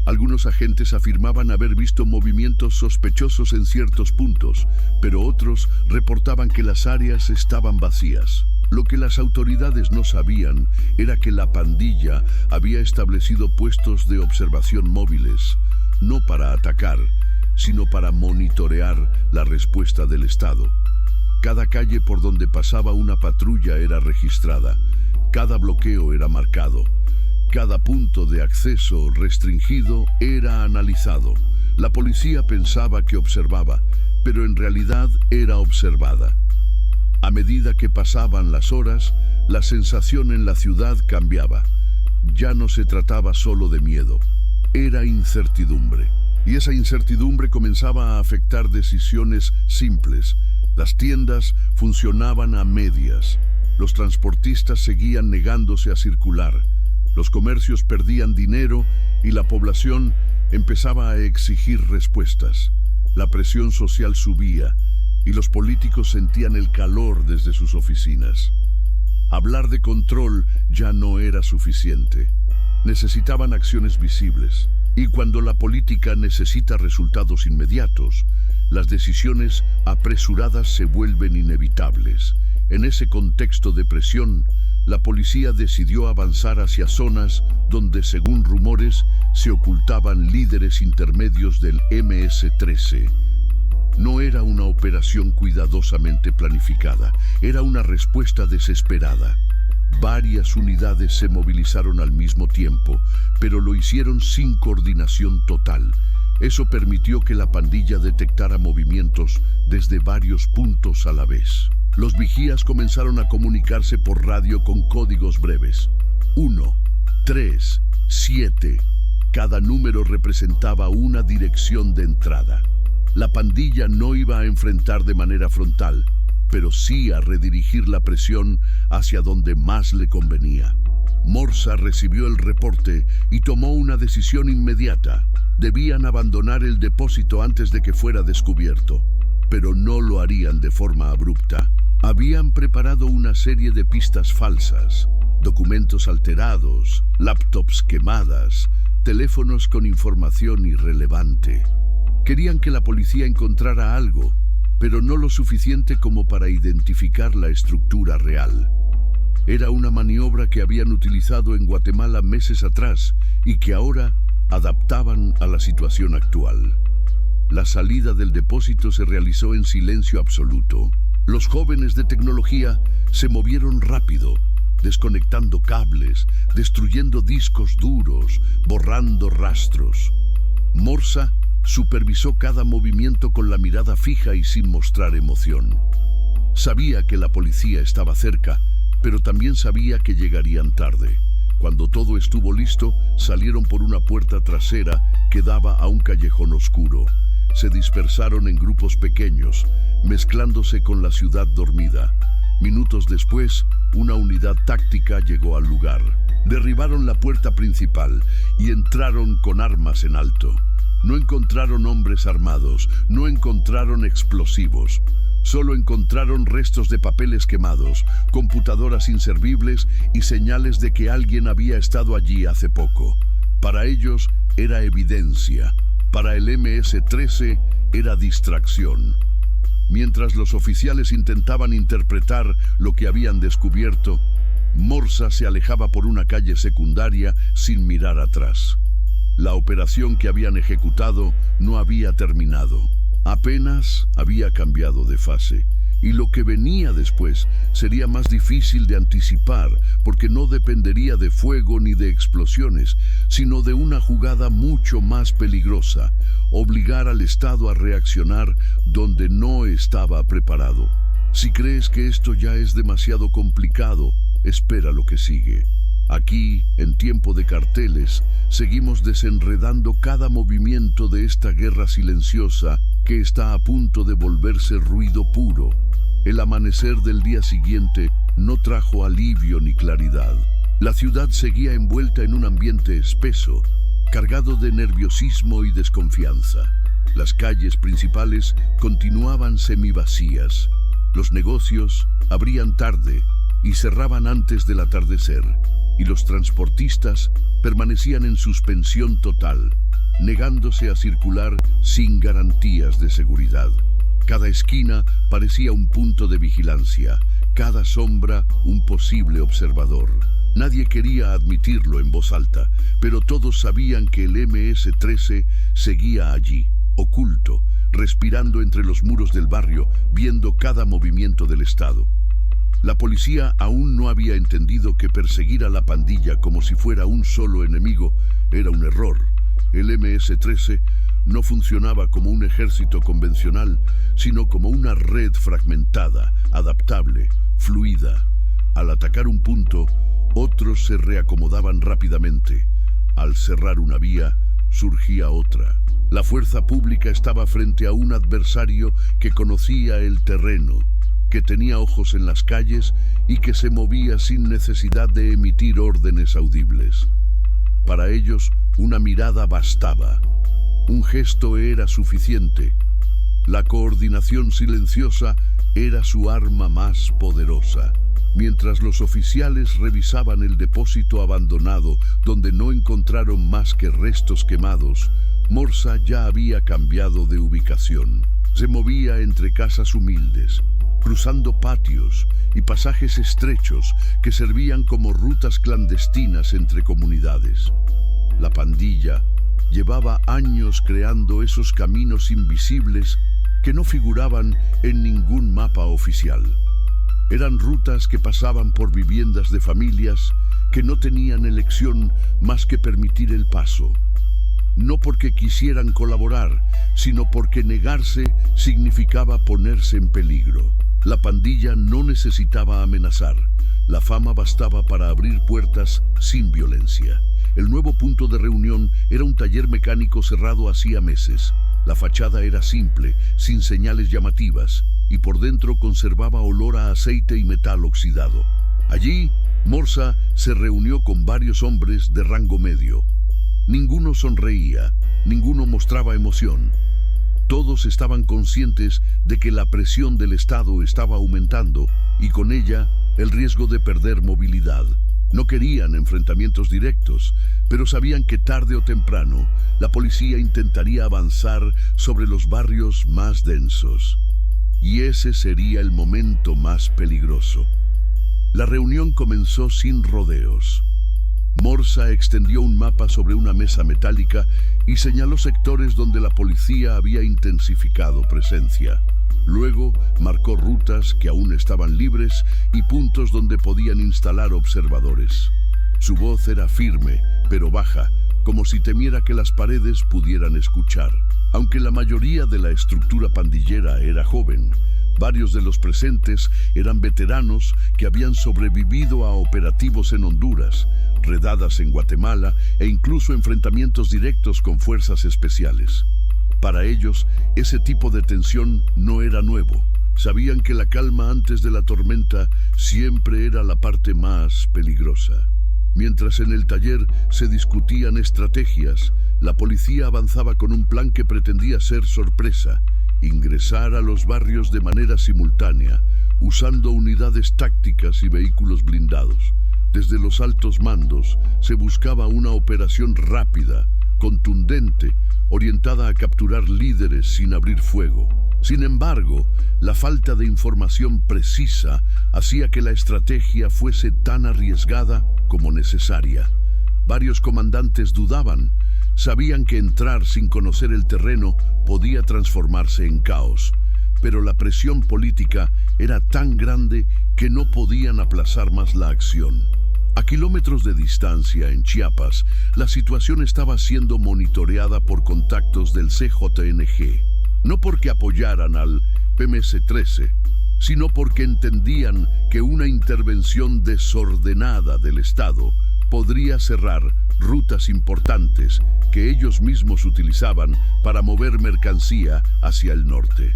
Algunos agentes afirmaban haber visto movimientos sospechosos en ciertos puntos, pero otros reportaban que las áreas estaban vacías. Lo que las autoridades no sabían era que la pandilla había establecido puestos de observación móviles, no para atacar, sino para monitorear la respuesta del Estado. Cada calle por donde pasaba una patrulla era registrada, cada bloqueo era marcado, cada punto de acceso restringido era analizado. La policía pensaba que observaba, pero en realidad era observada. A medida que pasaban las horas, la sensación en la ciudad cambiaba. Ya no se trataba solo de miedo, era incertidumbre. Y esa incertidumbre comenzaba a afectar decisiones simples. Las tiendas funcionaban a medias. Los transportistas seguían negándose a circular. Los comercios perdían dinero y la población empezaba a exigir respuestas. La presión social subía y los políticos sentían el calor desde sus oficinas. Hablar de control ya no era suficiente. Necesitaban acciones visibles. Y cuando la política necesita resultados inmediatos, las decisiones apresuradas se vuelven inevitables. En ese contexto de presión, la policía decidió avanzar hacia zonas donde, según rumores, se ocultaban líderes intermedios del MS-13. No era una operación cuidadosamente planificada, era una respuesta desesperada. Varias unidades se movilizaron al mismo tiempo, pero lo hicieron sin coordinación total. Eso permitió que la pandilla detectara movimientos desde varios puntos a la vez. Los vigías comenzaron a comunicarse por radio con códigos breves. 1, 3, 7. Cada número representaba una dirección de entrada. La pandilla no iba a enfrentar de manera frontal, pero sí a redirigir la presión hacia donde más le convenía. Morsa recibió el reporte y tomó una decisión inmediata. Debían abandonar el depósito antes de que fuera descubierto, pero no lo harían de forma abrupta. Habían preparado una serie de pistas falsas, documentos alterados, laptops quemadas, teléfonos con información irrelevante. Querían que la policía encontrara algo, pero no lo suficiente como para identificar la estructura real. Era una maniobra que habían utilizado en Guatemala meses atrás y que ahora adaptaban a la situación actual. La salida del depósito se realizó en silencio absoluto. Los jóvenes de tecnología se movieron rápido, desconectando cables, destruyendo discos duros, borrando rastros. Morsa supervisó cada movimiento con la mirada fija y sin mostrar emoción. Sabía que la policía estaba cerca, pero también sabía que llegarían tarde. Cuando todo estuvo listo, salieron por una puerta trasera que daba a un callejón oscuro. Se dispersaron en grupos pequeños, mezclándose con la ciudad dormida. Minutos después, una unidad táctica llegó al lugar. Derribaron la puerta principal y entraron con armas en alto. No encontraron hombres armados, no encontraron explosivos. Solo encontraron restos de papeles quemados, computadoras inservibles y señales de que alguien había estado allí hace poco. Para ellos era evidencia. Para el MS-13 era distracción. Mientras los oficiales intentaban interpretar lo que habían descubierto, Morsa se alejaba por una calle secundaria sin mirar atrás. La operación que habían ejecutado no había terminado. Apenas había cambiado de fase, y lo que venía después sería más difícil de anticipar porque no dependería de fuego ni de explosiones, sino de una jugada mucho más peligrosa, obligar al Estado a reaccionar donde no estaba preparado. Si crees que esto ya es demasiado complicado, espera lo que sigue. Aquí, en Tiempo de Carteles, seguimos desenredando cada movimiento de esta guerra silenciosa que está a punto de volverse ruido puro. El amanecer del día siguiente no trajo alivio ni claridad. La ciudad seguía envuelta en un ambiente espeso, cargado de nerviosismo y desconfianza. Las calles principales continuaban semivacías. Los negocios abrían tarde y cerraban antes del atardecer, y los transportistas permanecían en suspensión total, negándose a circular sin garantías de seguridad. Cada esquina parecía un punto de vigilancia, cada sombra un posible observador. Nadie quería admitirlo en voz alta, pero todos sabían que el MS-13 seguía allí, oculto, respirando entre los muros del barrio, viendo cada movimiento del Estado. La policía aún no había entendido que perseguir a la pandilla como si fuera un solo enemigo era un error. El MS-13 no funcionaba como un ejército convencional, sino como una red fragmentada, adaptable, fluida. Al atacar un punto, otros se reacomodaban rápidamente. Al cerrar una vía, surgía otra. La fuerza pública estaba frente a un adversario que conocía el terreno, que tenía ojos en las calles y que se movía sin necesidad de emitir órdenes audibles. Para ellos, una mirada bastaba. Un gesto era suficiente. La coordinación silenciosa era su arma más poderosa. Mientras los oficiales revisaban el depósito abandonado, donde no encontraron más que restos quemados, Morsa ya había cambiado de ubicación. Se movía entre casas humildes, cruzando patios y pasajes estrechos que servían como rutas clandestinas entre comunidades. La pandilla llevaba años creando esos caminos invisibles que no figuraban en ningún mapa oficial. Eran rutas que pasaban por viviendas de familias que no tenían elección más que permitir el paso. No porque quisieran colaborar, sino porque negarse significaba ponerse en peligro. La pandilla no necesitaba amenazar. La fama bastaba para abrir puertas sin violencia. El nuevo punto de reunión era un taller mecánico cerrado hacía meses. La fachada era simple, sin señales llamativas, y por dentro conservaba olor a aceite y metal oxidado. Allí, Morsa se reunió con varios hombres de rango medio. Ninguno sonreía, ninguno mostraba emoción. Todos estaban conscientes de que la presión del Estado estaba aumentando y con ella el riesgo de perder movilidad. No querían enfrentamientos directos, pero sabían que tarde o temprano la policía intentaría avanzar sobre los barrios más densos. Y ese sería el momento más peligroso. La reunión comenzó sin rodeos. Morsa extendió un mapa sobre una mesa metálica y señaló sectores donde la policía había intensificado presencia. Luego marcó rutas que aún estaban libres y puntos donde podían instalar observadores. Su voz era firme, pero baja, como si temiera que las paredes pudieran escuchar. Aunque la mayoría de la estructura pandillera era joven, varios de los presentes eran veteranos que habían sobrevivido a operativos en Honduras, redadas en Guatemala e incluso enfrentamientos directos con fuerzas especiales. Para ellos, ese tipo de tensión no era nuevo. Sabían que la calma antes de la tormenta siempre era la parte más peligrosa. Mientras en el taller se discutían estrategias, la policía avanzaba con un plan que pretendía ser sorpresa: ingresar a los barrios de manera simultánea, usando unidades tácticas y vehículos blindados. Desde los altos mandos se buscaba una operación rápida, contundente, orientada a capturar líderes sin abrir fuego. Sin embargo, la falta de información precisa hacía que la estrategia fuese tan arriesgada como necesaria. Varios comandantes dudaban. Sabían que entrar sin conocer el terreno podía transformarse en caos, pero la presión política era tan grande que no podían aplazar más la acción. A kilómetros de distancia, en Chiapas, la situación estaba siendo monitoreada por contactos del CJNG, no porque apoyaran al PMS-13, sino porque entendían que una intervención desordenada del Estado podría cerrar rutas importantes que ellos mismos utilizaban para mover mercancía hacia el norte.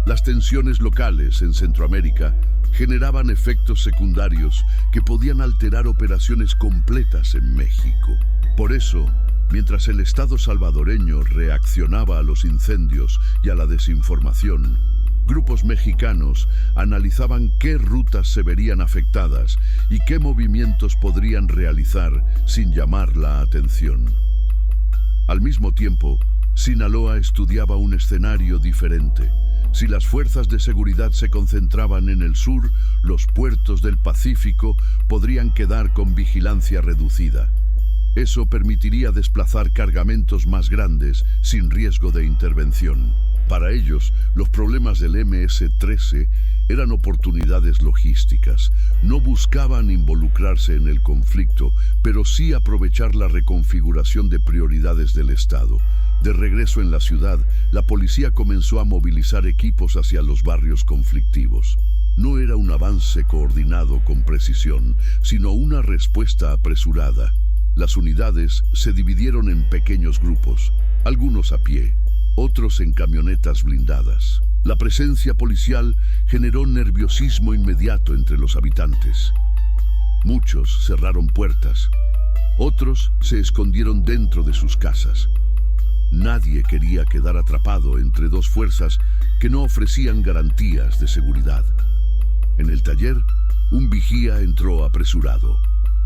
Las tensiones locales en Centroamérica generaban efectos secundarios que podían alterar operaciones completas en México. Por eso, mientras el Estado salvadoreño reaccionaba a los incendios y a la desinformación, grupos mexicanos analizaban qué rutas se verían afectadas y qué movimientos podrían realizar sin llamar la atención. Al mismo tiempo, Sinaloa estudiaba un escenario diferente. Si las fuerzas de seguridad se concentraban en el sur, los puertos del Pacífico podrían quedar con vigilancia reducida. Eso permitiría desplazar cargamentos más grandes sin riesgo de intervención. Para ellos, los problemas del MS-13 eran oportunidades logísticas. No buscaban involucrarse en el conflicto, pero sí aprovechar la reconfiguración de prioridades del Estado. De regreso en la ciudad, la policía comenzó a movilizar equipos hacia los barrios conflictivos. No era un avance coordinado con precisión, sino una respuesta apresurada. Las unidades se dividieron en pequeños grupos, algunos a pie, otros en camionetas blindadas. La presencia policial generó nerviosismo inmediato entre los habitantes. Muchos cerraron puertas, otros se escondieron dentro de sus casas. Nadie quería quedar atrapado entre dos fuerzas que no ofrecían garantías de seguridad. En el taller, un vigía entró apresurado.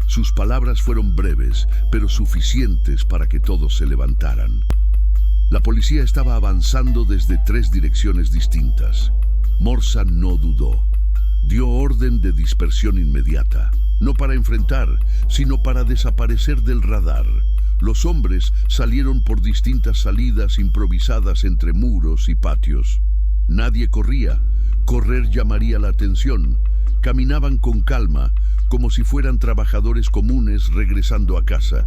Sus palabras fueron breves, pero suficientes para que todos se levantaran. La policía estaba avanzando desde 3 direcciones distintas. Morsa no dudó. Dio orden de dispersión inmediata, no para enfrentar, sino para desaparecer del radar. Los hombres salieron por distintas salidas improvisadas entre muros y patios. Nadie corría. Correr llamaría la atención. Caminaban con calma, como si fueran trabajadores comunes regresando a casa.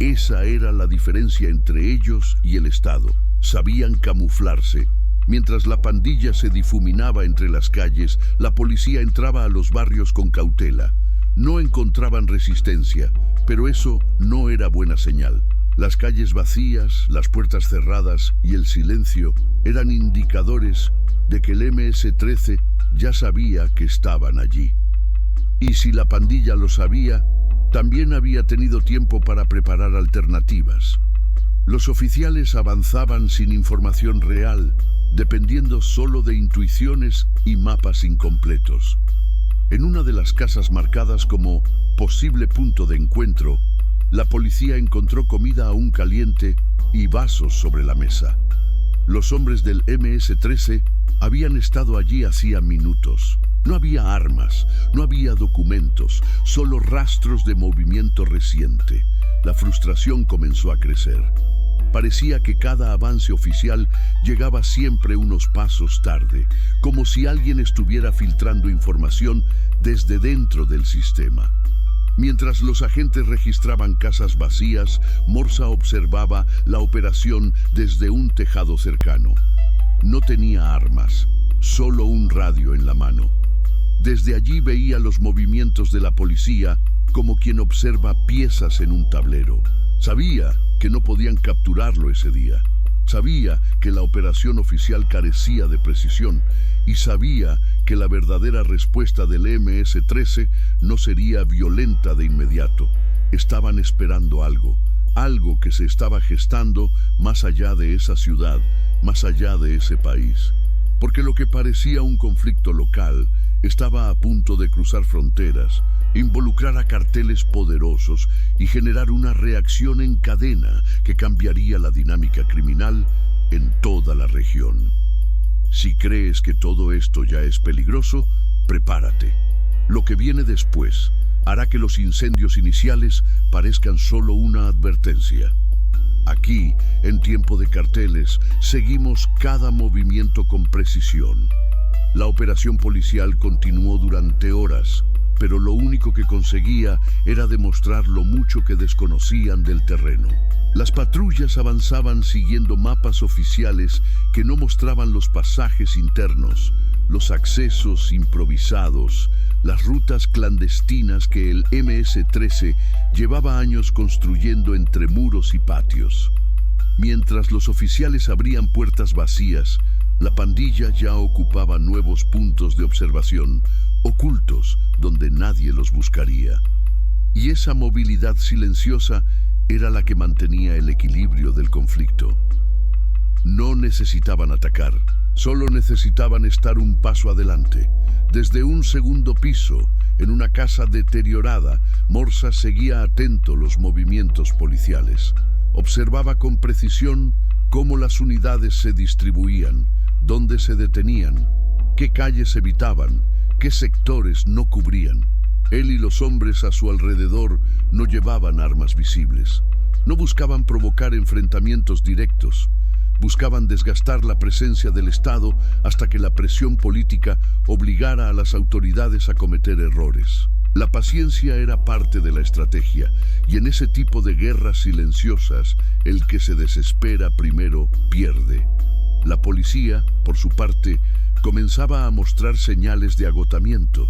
Esa era la diferencia entre ellos y el Estado. Sabían camuflarse. Mientras la pandilla se difuminaba entre las calles, la policía entraba a los barrios con cautela. No encontraban resistencia, pero eso no era buena señal. Las calles vacías, las puertas cerradas y el silencio eran indicadores de que el MS-13 ya sabía que estaban allí. Y si la pandilla lo sabía, también había tenido tiempo para preparar alternativas. Los oficiales avanzaban sin información real, dependiendo solo de intuiciones y mapas incompletos. En una de las casas marcadas como posible punto de encuentro, la policía encontró comida aún caliente y vasos sobre la mesa. Los hombres del MS-13 habían estado allí hacía minutos. No había armas, no había documentos, solo rastros de movimiento reciente. La frustración comenzó a crecer. Parecía que cada avance oficial llegaba siempre unos pasos tarde, como si alguien estuviera filtrando información desde dentro del sistema. Mientras los agentes registraban casas vacías, Morsa observaba la operación desde un tejado cercano. No tenía armas, solo un radio en la mano. Desde allí veía los movimientos de la policía como quien observa piezas en un tablero. Sabía que no podían capturarlo ese día. Sabía que la operación oficial carecía de precisión y sabía que la verdadera respuesta del MS-13 no sería violenta de inmediato. Estaban esperando algo que se estaba gestando más allá de esa ciudad, más allá de ese país. Porque lo que parecía un conflicto local estaba a punto de cruzar fronteras, involucrar a carteles poderosos y generar una reacción en cadena que cambiaría la dinámica criminal en toda la región. Si crees que todo esto ya es peligroso, prepárate. Lo que viene después hará que los incendios iniciales parezcan solo una advertencia. Aquí, en tiempo de carteles, seguimos cada movimiento con precisión. La operación policial continuó durante horas, pero lo único que conseguía era demostrar lo mucho que desconocían del terreno. Las patrullas avanzaban siguiendo mapas oficiales que no mostraban los pasajes internos, los accesos improvisados, las rutas clandestinas que el MS-13 llevaba años construyendo entre muros y patios. Mientras los oficiales abrían puertas vacías, la pandilla ya ocupaba nuevos puntos de observación, ocultos donde nadie los buscaría. Y esa movilidad silenciosa era la que mantenía el equilibrio del conflicto. No necesitaban atacar, solo necesitaban estar un paso adelante. Desde un segundo piso, en una casa deteriorada, Morsa seguía atento los movimientos policiales. Observaba con precisión cómo las unidades se distribuían, dónde se detenían, qué calles evitaban, qué sectores no cubrían. Él y los hombres a su alrededor no llevaban armas visibles. No buscaban provocar enfrentamientos directos. Buscaban desgastar la presencia del Estado hasta que la presión política obligara a las autoridades a cometer errores. La paciencia era parte de la estrategia, y en ese tipo de guerras silenciosas, el que se desespera primero pierde. La policía, por su parte, comenzaba a mostrar señales de agotamiento.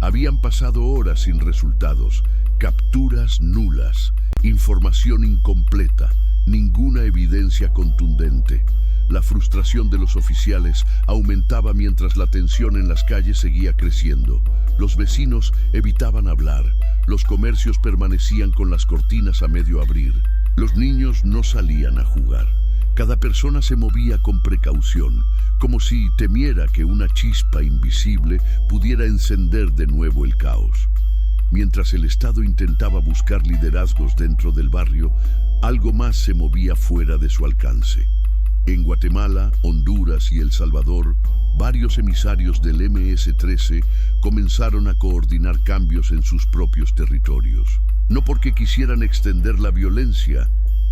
Habían pasado horas sin resultados, capturas nulas, información incompleta, ninguna evidencia contundente. La frustración de los oficiales aumentaba mientras la tensión en las calles seguía creciendo. Los vecinos evitaban hablar, los comercios permanecían con las cortinas a medio abrir. Los niños no salían a jugar. Cada persona se movía con precaución, como si temiera que una chispa invisible pudiera encender de nuevo el caos. Mientras el Estado intentaba buscar liderazgos dentro del barrio, algo más se movía fuera de su alcance. En Guatemala, Honduras y El Salvador, varios emisarios del MS-13 comenzaron a coordinar cambios en sus propios territorios. No porque quisieran extender la violencia,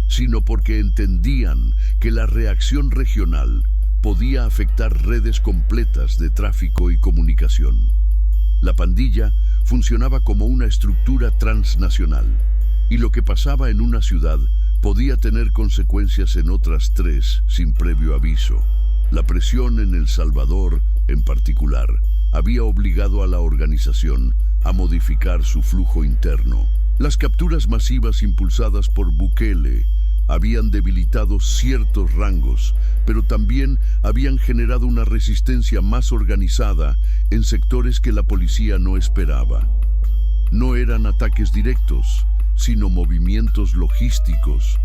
sino porque entendían que la reacción regional podía afectar redes completas de tráfico y comunicación. La pandilla funcionaba como una estructura transnacional, y lo que pasaba en una ciudad podía tener consecuencias en otras 3 sin previo aviso. La presión en El Salvador, en particular, había obligado a la organización a modificar su flujo interno. Las capturas masivas impulsadas por Bukele habían debilitado ciertos rangos, pero también habían generado una resistencia más organizada en sectores que la policía no esperaba. No eran ataques directos, sino movimientos logísticos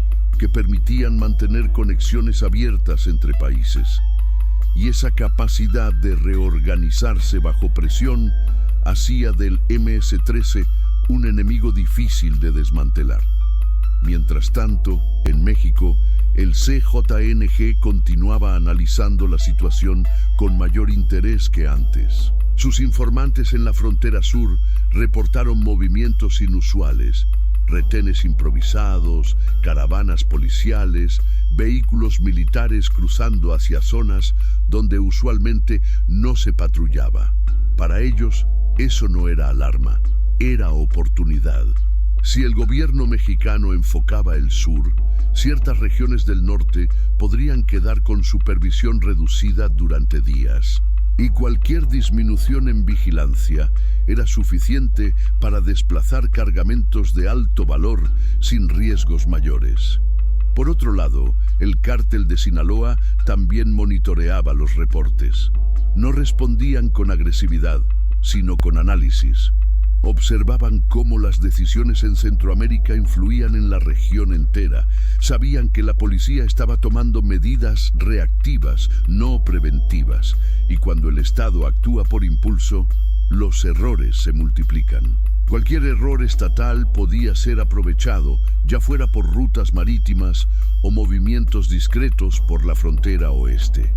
que permitían mantener conexiones abiertas entre países. Y esa capacidad de reorganizarse bajo presión hacía del MS-13 un enemigo difícil de desmantelar. Mientras tanto, en México, el CJNG continuaba analizando la situación con mayor interés que antes. Sus informantes en la frontera sur reportaron movimientos inusuales, retenes improvisados, caravanas policiales, vehículos militares cruzando hacia zonas donde usualmente no se patrullaba. Para ellos, eso no era alarma, era oportunidad. Si el gobierno mexicano enfocaba el sur, ciertas regiones del norte podrían quedar con supervisión reducida durante días. Y cualquier disminución en vigilancia era suficiente para desplazar cargamentos de alto valor sin riesgos mayores. Por otro lado, el cártel de Sinaloa también monitoreaba los reportes. No respondían con agresividad, sino con análisis. Observaban cómo las decisiones en Centroamérica influían en la región entera. Sabían que la policía estaba tomando medidas reactivas, no preventivas. Y cuando el Estado actúa por impulso, los errores se multiplican. Cualquier error estatal podía ser aprovechado, ya fuera por rutas marítimas o movimientos discretos por la frontera oeste.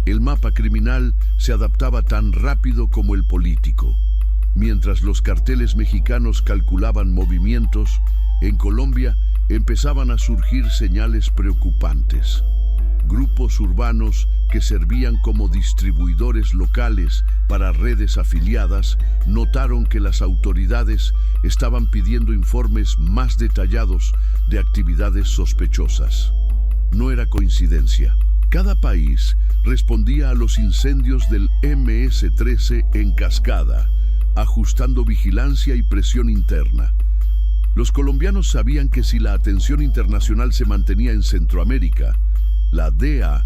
El mapa criminal se adaptaba tan rápido como el político. Mientras los carteles mexicanos calculaban movimientos, en Colombia empezaban a surgir señales preocupantes. Grupos urbanos que servían como distribuidores locales para redes afiliadas notaron que las autoridades estaban pidiendo informes más detallados de actividades sospechosas. No era coincidencia. Cada país respondía a los incendios del MS-13 en cascada, ajustando vigilancia y presión interna. Los colombianos sabían que si la atención internacional se mantenía en Centroamérica, la DEA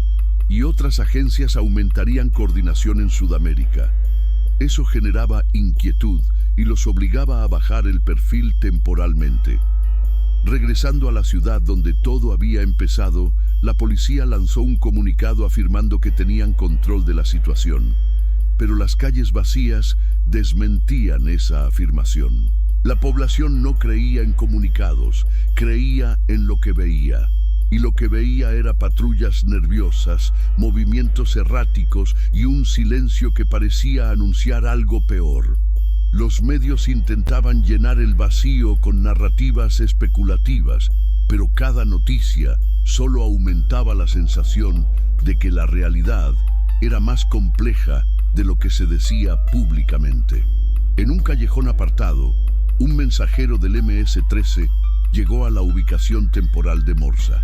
y otras agencias aumentarían coordinación en Sudamérica. Eso generaba inquietud y los obligaba a bajar el perfil temporalmente. Regresando a la ciudad donde todo había empezado, la policía lanzó un comunicado afirmando que tenían control de la situación. Pero las calles vacías desmentían esa afirmación. La población no creía en comunicados, creía en lo que veía. Y lo que veía era patrullas nerviosas, movimientos erráticos y un silencio que parecía anunciar algo peor. Los medios intentaban llenar el vacío con narrativas especulativas, pero cada noticia solo aumentaba la sensación de que la realidad era más compleja de lo que se decía públicamente. En un callejón apartado, un mensajero del MS-13 llegó a la ubicación temporal de Morsa.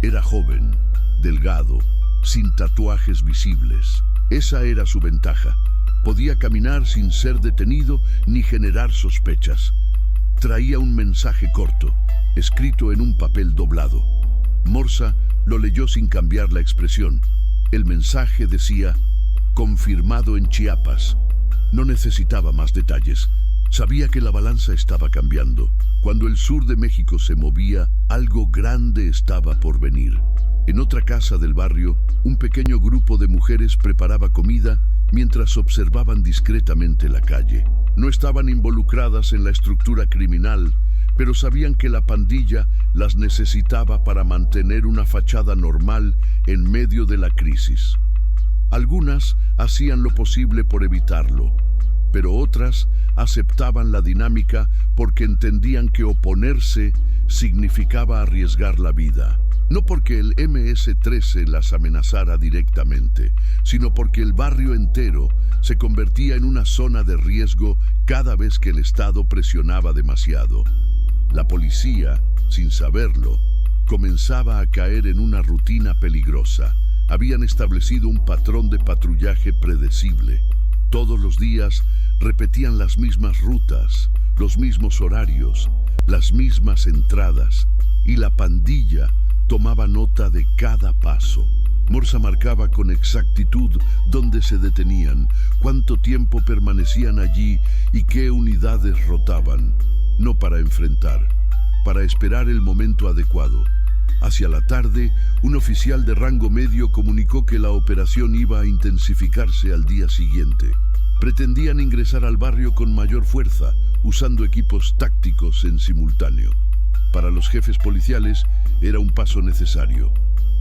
Era joven, delgado, sin tatuajes visibles. Esa era su ventaja. Podía caminar sin ser detenido ni generar sospechas. Traía un mensaje corto, escrito en un papel doblado. Morsa lo leyó sin cambiar la expresión. El mensaje decía: confirmado en Chiapas. No necesitaba más detalles. Sabía que la balanza estaba cambiando. Cuando el sur de México se movía, algo grande estaba por venir. En otra casa del barrio, un pequeño grupo de mujeres preparaba comida mientras observaban discretamente la calle. No estaban involucradas en la estructura criminal, pero sabían que la pandilla las necesitaba para mantener una fachada normal en medio de la crisis. Algunas hacían lo posible por evitarlo, pero otras aceptaban la dinámica porque entendían que oponerse significaba arriesgar la vida. No porque el MS-13 las amenazara directamente, sino porque el barrio entero se convertía en una zona de riesgo cada vez que el Estado presionaba demasiado. La policía, sin saberlo, comenzaba a caer en una rutina peligrosa. Habían establecido un patrón de patrullaje predecible. Todos los días repetían las mismas rutas, los mismos horarios, las mismas entradas, y la pandilla tomaba nota de cada paso. Morsa marcaba con exactitud dónde se detenían, cuánto tiempo permanecían allí y qué unidades rotaban. No para enfrentar, para esperar el momento adecuado. Hacia la tarde, un oficial de rango medio comunicó que la operación iba a intensificarse al día siguiente. Pretendían ingresar al barrio con mayor fuerza, usando equipos tácticos en simultáneo. Para los jefes policiales era un paso necesario.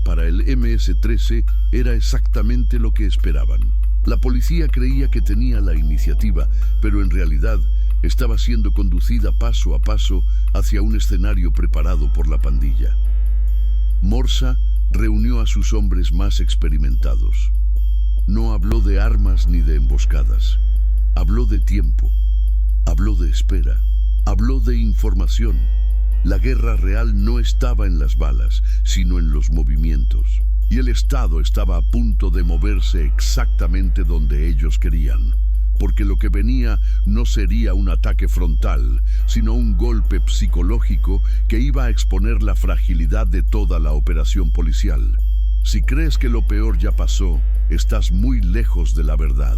Para el MS-13 era exactamente lo que esperaban. La policía creía que tenía la iniciativa, pero en realidad estaba siendo conducida paso a paso hacia un escenario preparado por la pandilla. Morsa reunió a sus hombres más experimentados. No habló de armas ni de emboscadas. Habló de tiempo. Habló de espera. Habló de información. La guerra real no estaba en las balas, sino en los movimientos. Y el Estado estaba a punto de moverse exactamente donde ellos querían. Porque lo que venía no sería un ataque frontal, sino un golpe psicológico que iba a exponer la fragilidad de toda la operación policial. Si crees que lo peor ya pasó, estás muy lejos de la verdad.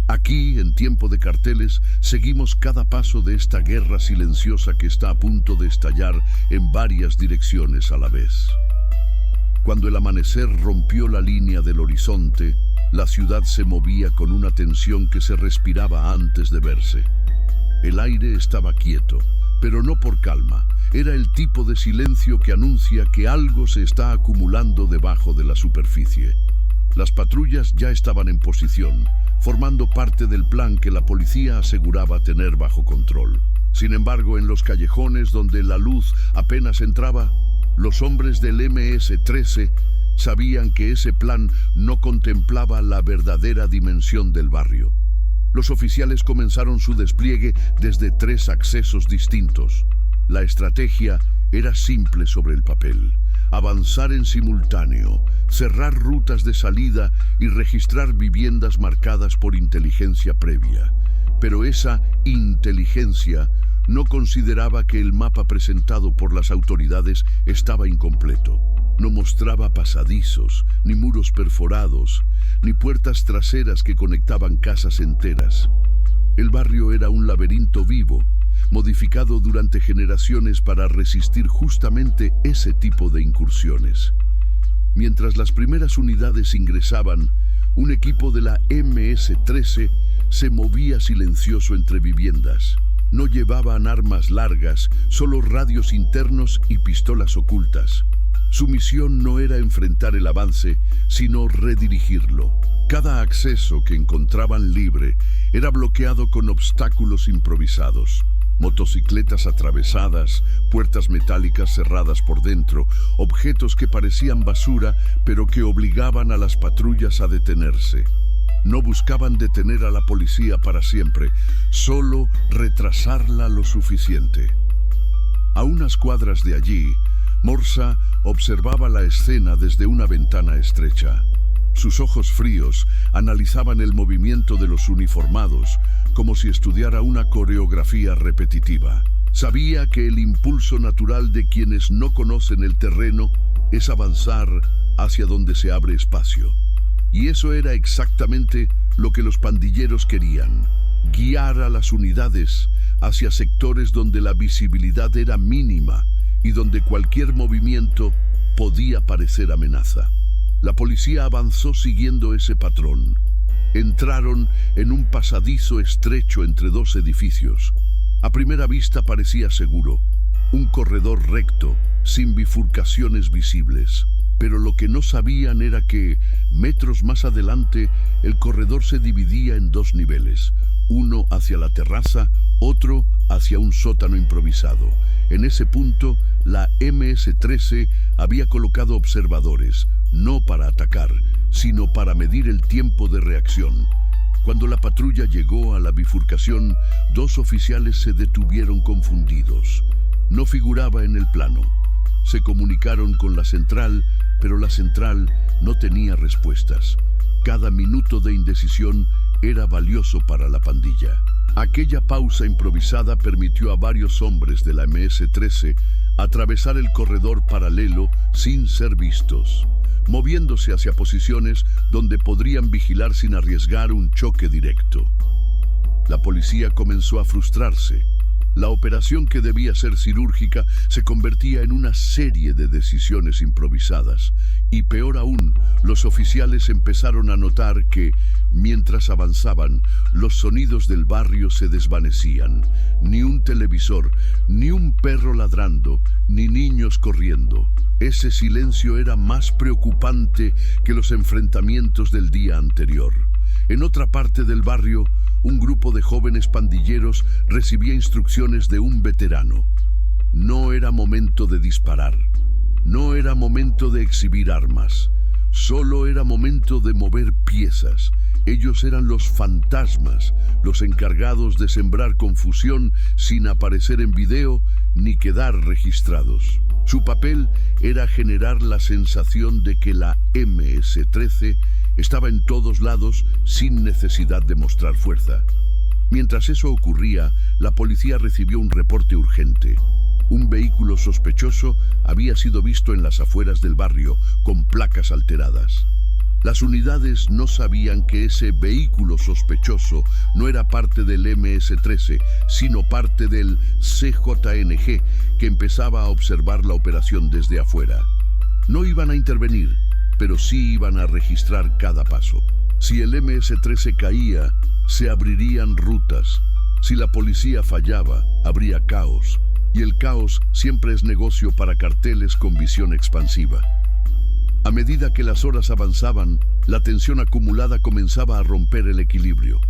Aquí, en Tiempo de Carteles, seguimos cada paso de esta guerra silenciosa que está a punto de estallar en varias direcciones a la vez. Cuando el amanecer rompió la línea del horizonte, la ciudad se movía con una tensión que se respiraba antes de verse. El aire estaba quieto, pero no por calma. Era el tipo de silencio que anuncia que algo se está acumulando debajo de la superficie. Las patrullas ya estaban en posición, formando parte del plan que la policía aseguraba tener bajo control. Sin embargo, en los callejones donde la luz apenas entraba, los hombres del MS-13 sabían que ese plan no contemplaba la verdadera dimensión del barrio. Los oficiales comenzaron su despliegue desde 3 accesos distintos. La estrategia era simple sobre el papel: avanzar en simultáneo, cerrar rutas de salida y registrar viviendas marcadas por inteligencia previa. Pero esa inteligencia no consideraba que el mapa presentado por las autoridades estaba incompleto. No mostraba pasadizos, ni muros perforados, ni puertas traseras que conectaban casas enteras. El barrio era un laberinto vivo, modificado durante generaciones para resistir justamente ese tipo de incursiones. Mientras las primeras unidades ingresaban, un equipo de la MS-13 se movía silencioso entre viviendas. No llevaban armas largas, solo radios internos y pistolas ocultas. Su misión no era enfrentar el avance, sino redirigirlo. Cada acceso que encontraban libre era bloqueado con obstáculos improvisados. Motocicletas atravesadas, puertas metálicas cerradas por dentro, objetos que parecían basura, pero que obligaban a las patrullas a detenerse. No buscaban detener a la policía para siempre, solo retrasarla lo suficiente. A unas cuadras de allí, Morsa observaba la escena desde una ventana estrecha. Sus ojos fríos analizaban el movimiento de los uniformados, como si estudiara una coreografía repetitiva. Sabía que el impulso natural de quienes no conocen el terreno es avanzar hacia donde se abre espacio. Y eso era exactamente lo que los pandilleros querían: guiar a las unidades hacia sectores donde la visibilidad era mínima y donde cualquier movimiento podía parecer amenaza. La policía avanzó siguiendo ese patrón. Entraron en un pasadizo estrecho entre 2 edificios. A primera vista parecía seguro, un corredor recto, sin bifurcaciones visibles. Pero lo que no sabían era que, metros más adelante, el corredor se dividía en 2 niveles, uno hacia la terraza, otro hacia un sótano improvisado. En ese punto, la MS-13 había colocado observadores, no para atacar, sino para medir el tiempo de reacción. Cuando la patrulla llegó a la bifurcación, 2 oficiales se detuvieron confundidos. No figuraba en el plano. Se comunicaron con la central, pero la central no tenía respuestas. Cada minuto de indecisión era valioso para la pandilla. Aquella pausa improvisada permitió a varios hombres de la MS-13 atravesar el corredor paralelo sin ser vistos, moviéndose hacia posiciones donde podrían vigilar sin arriesgar un choque directo. La policía comenzó a frustrarse. La operación, que debía ser quirúrgica, se convertía en una serie de decisiones improvisadas. Y peor aún, los oficiales empezaron a notar que, mientras avanzaban, los sonidos del barrio se desvanecían. Ni un televisor, ni un perro ladrando, ni niños corriendo. Ese silencio era más preocupante que los enfrentamientos del día anterior. En otra parte del barrio, un grupo de jóvenes pandilleros recibía instrucciones de un veterano. No era momento de disparar. No era momento de exhibir armas. Solo era momento de mover piezas. Ellos eran los fantasmas, los encargados de sembrar confusión sin aparecer en video ni quedar registrados. Su papel era generar la sensación de que la MS-13 estaba en todos lados sin necesidad de mostrar fuerza. Mientras eso ocurría, la policía recibió un reporte urgente. Un vehículo sospechoso había sido visto en las afueras del barrio, con placas alteradas. Las unidades no sabían que ese vehículo sospechoso no era parte del MS-13, sino parte del CJNG, que empezaba a observar la operación desde afuera. No iban a intervenir, pero sí iban a registrar cada paso. Si el MS-13 caía, se abrirían rutas. Si la policía fallaba, habría caos. Y el caos siempre es negocio para carteles con visión expansiva. A medida que las horas avanzaban, la tensión acumulada comenzaba a romper el equilibrio.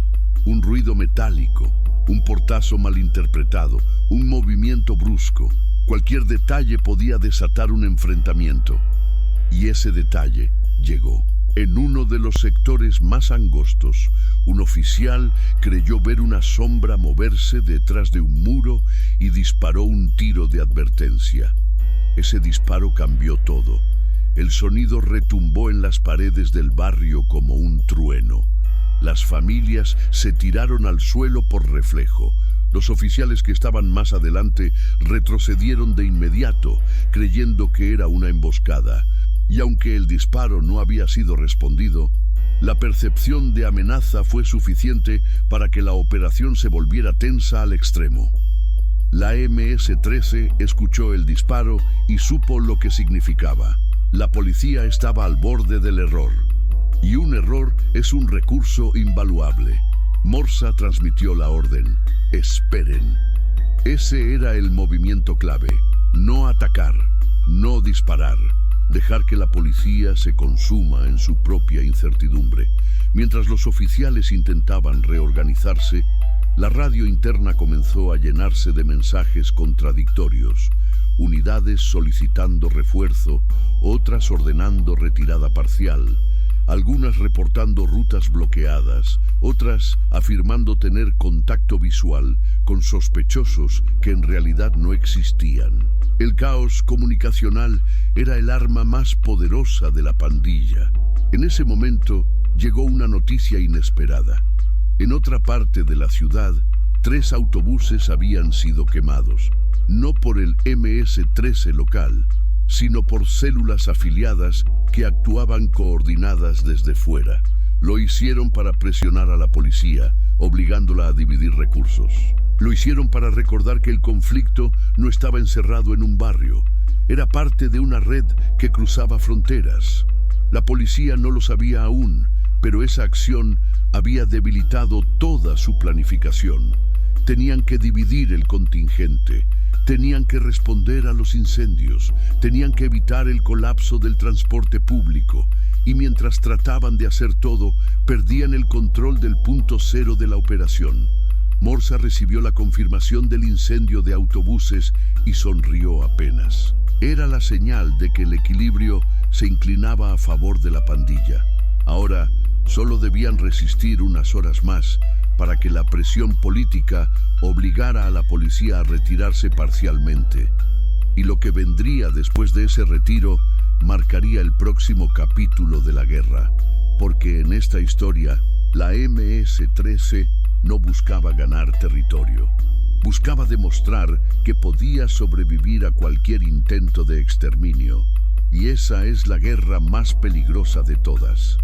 Un ruido metálico, un portazo malinterpretado, un movimiento brusco. Cualquier detalle podía desatar un enfrentamiento. Y ese detalle llegó. En uno de los sectores más angostos, un oficial creyó ver una sombra moverse detrás de un muro y disparó un tiro de advertencia. Ese disparo cambió todo. El sonido retumbó en las paredes del barrio como un trueno. Las familias se tiraron al suelo por reflejo. Los oficiales que estaban más adelante retrocedieron de inmediato, creyendo que era una emboscada. Y aunque el disparo no había sido respondido, la percepción de amenaza fue suficiente para que la operación se volviera tensa al extremo. La MS-13 escuchó el disparo y supo lo que significaba. La policía estaba al borde del error. Y un error es un recurso invaluable. Morsa transmitió la orden: esperen. Ese era el movimiento clave. No atacar, no disparar. Dejar que la policía se consuma en su propia incertidumbre. Mientras los oficiales intentaban reorganizarse, la radio interna comenzó a llenarse de mensajes contradictorios. Unidades solicitando refuerzo, otras ordenando retirada parcial, algunas reportando rutas bloqueadas, otras afirmando tener contacto visual con sospechosos que en realidad no existían. El caos comunicacional era el arma más poderosa de la pandilla. En ese momento llegó una noticia inesperada. En otra parte de la ciudad, 3 autobuses habían sido quemados, no por el MS-13 local, sino por células afiliadas que actuaban coordinadas desde fuera. Lo hicieron para presionar a la policía, obligándola a dividir recursos. Lo hicieron para recordar que el conflicto no estaba encerrado en un barrio. Era parte de una red que cruzaba fronteras. La policía no lo sabía aún, pero esa acción había debilitado toda su planificación. Tenían que dividir el contingente. Tenían que responder a los incendios. Tenían que evitar el colapso del transporte público. Y mientras trataban de hacer todo, perdían el control del punto cero de la operación. Morsa recibió la confirmación del incendio de autobuses y sonrió apenas. Era la señal de que el equilibrio se inclinaba a favor de la pandilla. Ahora solo debían resistir unas horas más para que la presión política obligara a la policía a retirarse parcialmente. Y lo que vendría después de ese retiro marcaría el próximo capítulo de la guerra, porque en esta historia la MS-13 no buscaba ganar territorio. Buscaba demostrar que podía sobrevivir a cualquier intento de exterminio. Y esa es la guerra más peligrosa de todas.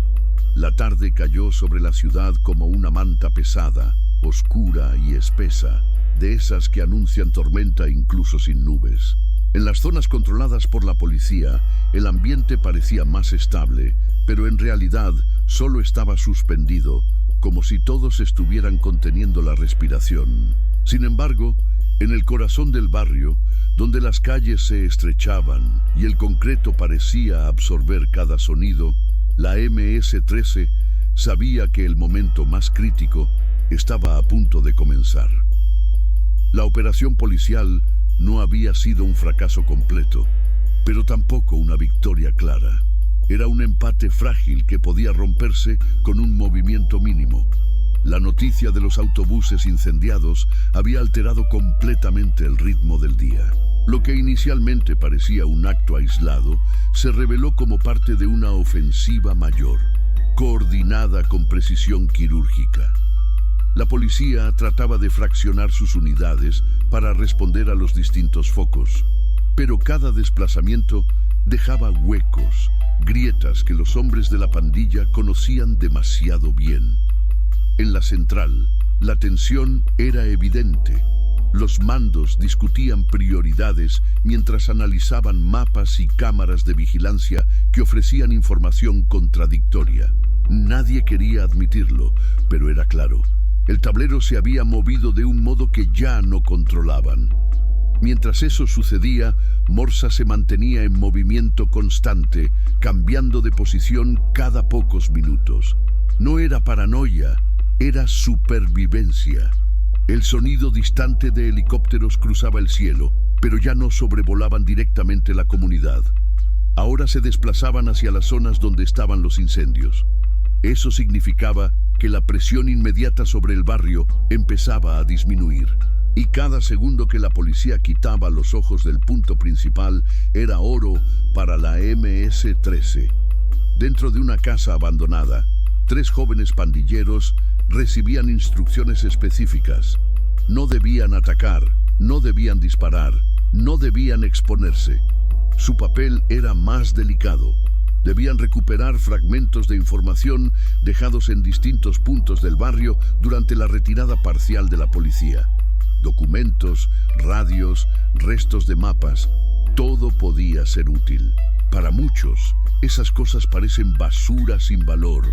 La tarde cayó sobre la ciudad como una manta pesada, oscura y espesa, de esas que anuncian tormenta incluso sin nubes. En las zonas controladas por la policía, el ambiente parecía más estable, pero en realidad solo estaba suspendido, como si todos estuvieran conteniendo la respiración. Sin embargo, en el corazón del barrio, donde las calles se estrechaban y el concreto parecía absorber cada sonido, la MS-13 sabía que el momento más crítico estaba a punto de comenzar. La operación policial no había sido un fracaso completo, pero tampoco una victoria clara. Era un empate frágil que podía romperse con un movimiento mínimo. La noticia de los autobuses incendiados había alterado completamente el ritmo del día. Lo que inicialmente parecía un acto aislado se reveló como parte de una ofensiva mayor, coordinada con precisión quirúrgica. La policía trataba de fraccionar sus unidades para responder a los distintos focos, pero cada desplazamiento dejaba huecos, grietas que los hombres de la pandilla conocían demasiado bien. En la central, la tensión era evidente. Los mandos discutían prioridades mientras analizaban mapas y cámaras de vigilancia que ofrecían información contradictoria. Nadie quería admitirlo, pero era claro. El tablero se había movido de un modo que ya no controlaban. Mientras eso sucedía, Morsa se mantenía en movimiento constante, cambiando de posición cada pocos minutos. No era paranoia, era supervivencia. El sonido distante de helicópteros cruzaba el cielo, pero ya no sobrevolaban directamente la comunidad. Ahora se desplazaban hacia las zonas donde estaban los incendios. Eso significaba que la presión inmediata sobre el barrio empezaba a disminuir, y cada segundo que la policía quitaba los ojos del punto principal era oro para la MS-13. Dentro de una casa abandonada, 3 jóvenes pandilleros recibían instrucciones específicas. No debían atacar, no debían disparar, no debían exponerse. Su papel era más delicado. Debían recuperar fragmentos de información dejados en distintos puntos del barrio durante la retirada parcial de la policía. Documentos, radios, restos de mapas, todo podía ser útil. Para muchos, esas cosas parecen basura sin valor.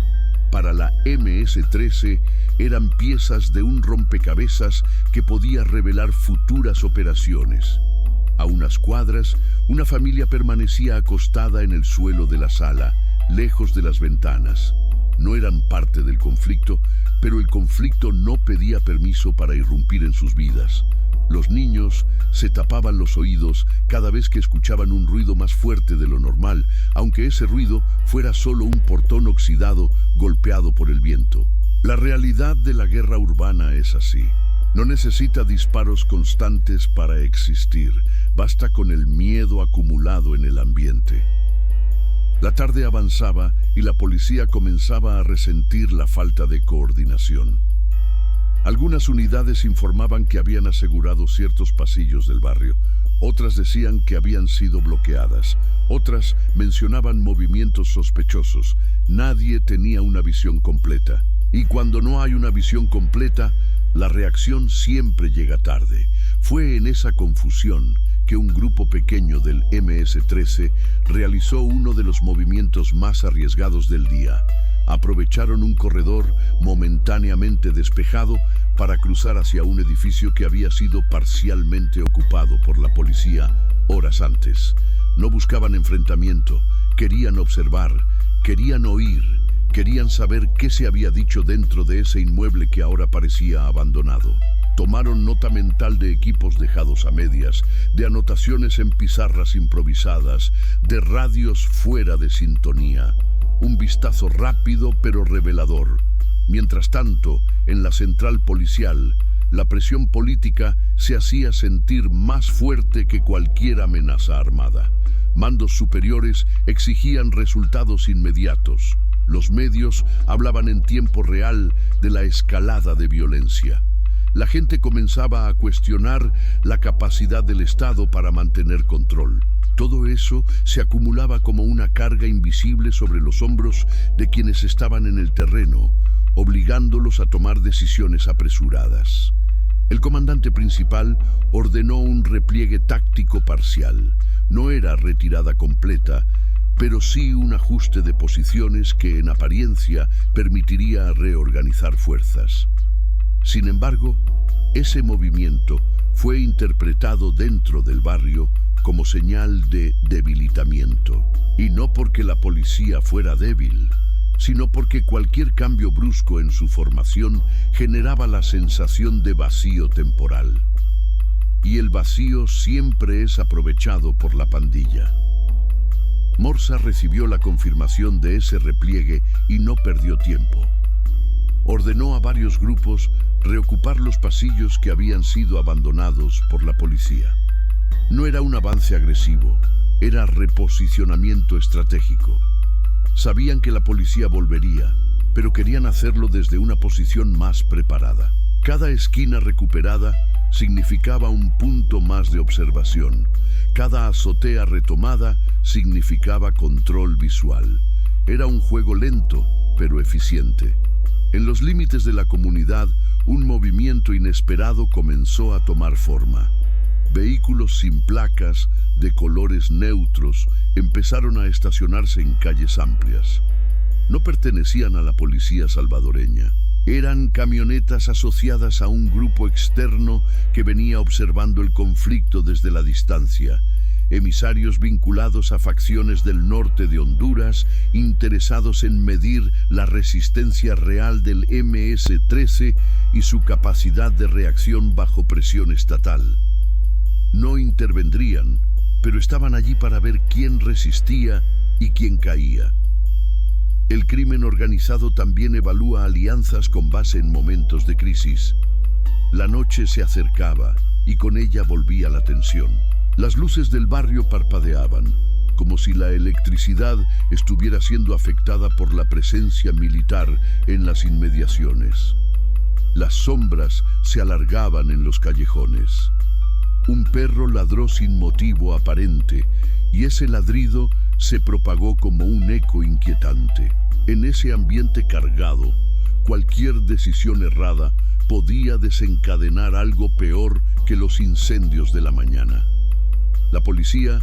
Para la MS-13 eran piezas de un rompecabezas que podía revelar futuras operaciones. A unas cuadras, una familia permanecía acostada en el suelo de la sala, lejos de las ventanas. No eran parte del conflicto, pero el conflicto no pedía permiso para irrumpir en sus vidas. Los niños se tapaban los oídos cada vez que escuchaban un ruido más fuerte de lo normal, aunque ese ruido fuera solo un portón oxidado golpeado por el viento. La realidad de la guerra urbana es así. No necesita disparos constantes para existir, basta con el miedo acumulado en el ambiente. La tarde avanzaba y la policía comenzaba a resentir la falta de coordinación. Algunas unidades informaban que habían asegurado ciertos pasillos del barrio, otras decían que habían sido bloqueadas, otras mencionaban movimientos sospechosos. Nadie tenía una visión completa. Y cuando no hay una visión completa, la reacción siempre llega tarde. Fue en esa confusión que un grupo pequeño del MS-13 realizó uno de los movimientos más arriesgados del día. Aprovecharon un corredor momentáneamente despejado para cruzar hacia un edificio que había sido parcialmente ocupado por la policía horas antes. No buscaban enfrentamiento, querían observar, querían oír, querían saber qué se había dicho dentro de ese inmueble que ahora parecía abandonado. Tomaron nota mental de equipos dejados a medias, de anotaciones en pizarras improvisadas, de radios fuera de sintonía. Un vistazo rápido pero revelador. Mientras tanto, en la central policial, la presión política se hacía sentir más fuerte que cualquier amenaza armada. Mandos superiores exigían resultados inmediatos. Los medios hablaban en tiempo real de la escalada de violencia. La gente comenzaba a cuestionar la capacidad del Estado para mantener control. Todo eso se acumulaba como una carga invisible sobre los hombros de quienes estaban en el terreno, obligándolos a tomar decisiones apresuradas. El comandante principal ordenó un repliegue táctico parcial. No era retirada completa, pero sí un ajuste de posiciones que en apariencia permitiría reorganizar fuerzas. Sin embargo, ese movimiento fue interpretado dentro del barrio como señal de debilitamiento, y no porque la policía fuera débil, sino porque cualquier cambio brusco en su formación generaba la sensación de vacío temporal. Y el vacío siempre es aprovechado por la pandilla. Morsa recibió la confirmación de ese repliegue y no perdió tiempo. Ordenó a varios grupos reocupar los pasillos que habían sido abandonados por la policía. No era un avance agresivo, era reposicionamiento estratégico. Sabían que la policía volvería, pero querían hacerlo desde una posición más preparada. Cada esquina recuperada significaba un punto más de observación. Cada azotea retomada significaba control visual. Era un juego lento, pero eficiente. En los límites de la comunidad, un movimiento inesperado comenzó a tomar forma. Vehículos sin placas, de colores neutros, empezaron a estacionarse en calles amplias. No pertenecían a la policía salvadoreña. Eran camionetas asociadas a un grupo externo que venía observando el conflicto desde la distancia. Emisarios vinculados a facciones del norte de Honduras, interesados en medir la resistencia real del MS-13 y su capacidad de reacción bajo presión estatal. No intervendrían, pero estaban allí para ver quién resistía y quién caía. El crimen organizado también evalúa alianzas con base en momentos de crisis. La noche se acercaba y con ella volvía la tensión. Las luces del barrio parpadeaban, como si la electricidad estuviera siendo afectada por la presencia militar en las inmediaciones. Las sombras se alargaban en los callejones. Un perro ladró sin motivo aparente, y ese ladrido se propagó como un eco inquietante. En ese ambiente cargado, cualquier decisión errada podía desencadenar algo peor que los incendios de la mañana. La policía,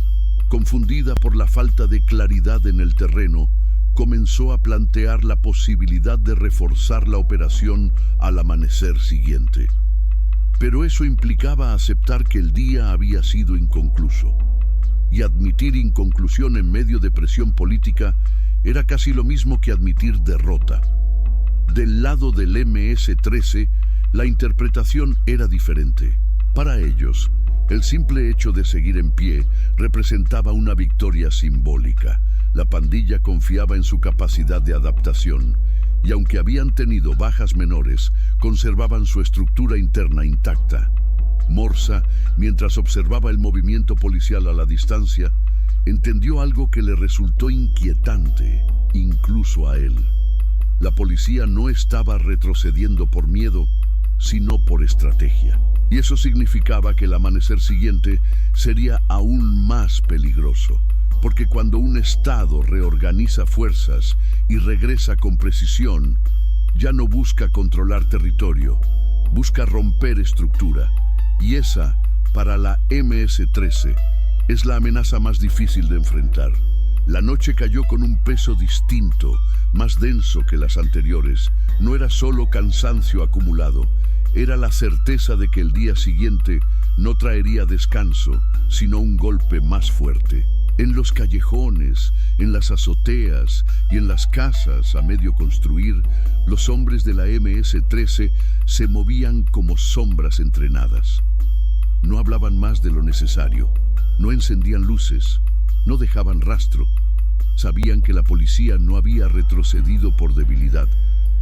confundida por la falta de claridad en el terreno, comenzó a plantear la posibilidad de reforzar la operación al amanecer siguiente. Pero eso implicaba aceptar que el día había sido inconcluso. Y admitir inconclusión en medio de presión política era casi lo mismo que admitir derrota. Del lado del MS-13, la interpretación era diferente. Para ellos, el simple hecho de seguir en pie representaba una victoria simbólica. La pandilla confiaba en su capacidad de adaptación, y aunque habían tenido bajas menores, conservaban su estructura interna intacta. Morsa, mientras observaba el movimiento policial a la distancia, entendió algo que le resultó inquietante, incluso a él. La policía no estaba retrocediendo por miedo, sino por estrategia. Y eso significaba que el amanecer siguiente sería aún más peligroso, porque cuando un Estado reorganiza fuerzas y regresa con precisión, ya no busca controlar territorio, busca romper estructura. Y esa, para la MS-13, es la amenaza más difícil de enfrentar. La noche cayó con un peso distinto, más denso que las anteriores. No era solo cansancio acumulado, era la certeza de que el día siguiente no traería descanso, sino un golpe más fuerte. En los callejones, en las azoteas y en las casas a medio construir, los hombres de la MS-13 se movían como sombras entrenadas. No hablaban más de lo necesario, no encendían luces, no dejaban rastro. Sabían que la policía no había retrocedido por debilidad,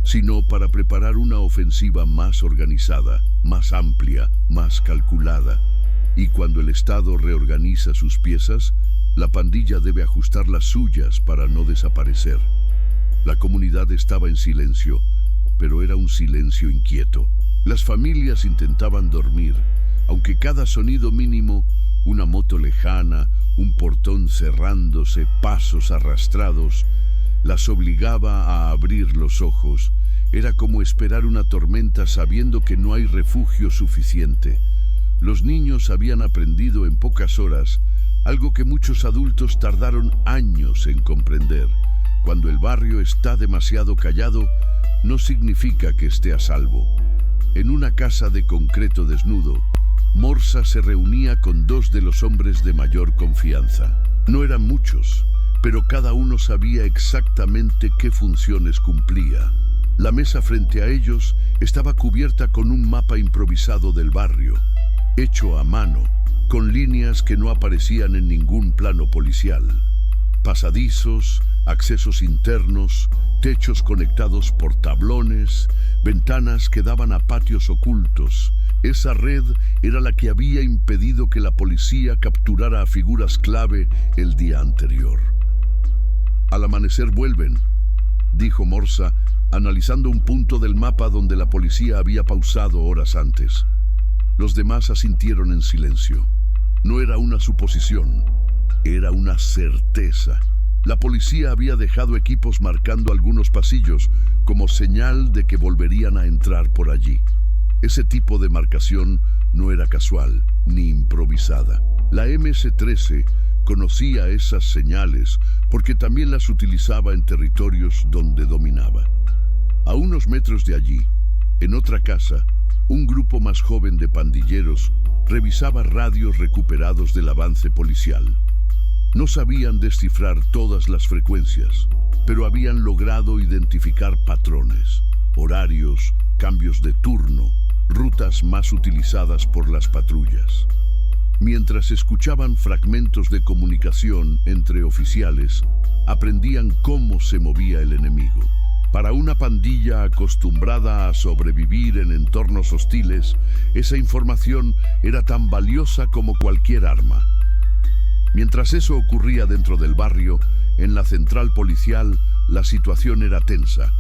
sino para preparar una ofensiva más organizada, más amplia, más calculada. Y cuando el Estado reorganiza sus piezas, la pandilla debe ajustar las suyas para no desaparecer. La comunidad estaba en silencio, pero era un silencio inquieto. Las familias intentaban dormir, aunque cada sonido mínimo, una moto lejana, un portón cerrándose, pasos arrastrados, las obligaba a abrir los ojos Era como esperar una tormenta sabiendo que no hay refugio suficiente. Los niños habían aprendido en pocas horas algo que muchos adultos tardaron años en comprender. Cuando el barrio está demasiado callado, no significa que esté a salvo. En una casa de concreto desnudo, Morsa se reunía con dos de los hombres de mayor confianza. No eran muchos, pero cada uno sabía exactamente qué funciones cumplía. La mesa frente a ellos estaba cubierta con un mapa improvisado del barrio, hecho a mano, con líneas que no aparecían en ningún plano policial. Pasadizos, accesos internos, techos conectados por tablones, ventanas que daban a patios ocultos. Esa red era la que había impedido que la policía capturara a figuras clave el día anterior. «Al amanecer vuelven», dijo Morsa, analizando un punto del mapa donde la policía había pausado horas antes. Los demás asintieron en silencio. No era una suposición, era una certeza. La policía había dejado equipos marcando algunos pasillos como señal de que volverían a entrar por allí. Ese tipo de marcación no era casual ni improvisada. La MS-13 conocía esas señales porque también las utilizaba en territorios donde dominaba. A unos metros de allí, en otra casa, un grupo más joven de pandilleros revisaba radios recuperados del avance policial. No sabían descifrar todas las frecuencias, pero habían logrado identificar patrones, horarios, cambios de turno, rutas más utilizadas por las patrullas. Mientras escuchaban fragmentos de comunicación entre oficiales, aprendían cómo se movía el enemigo. Para una pandilla acostumbrada a sobrevivir en entornos hostiles, esa información era tan valiosa como cualquier arma. Mientras eso ocurría dentro del barrio, en la central policial, la situación era tensa.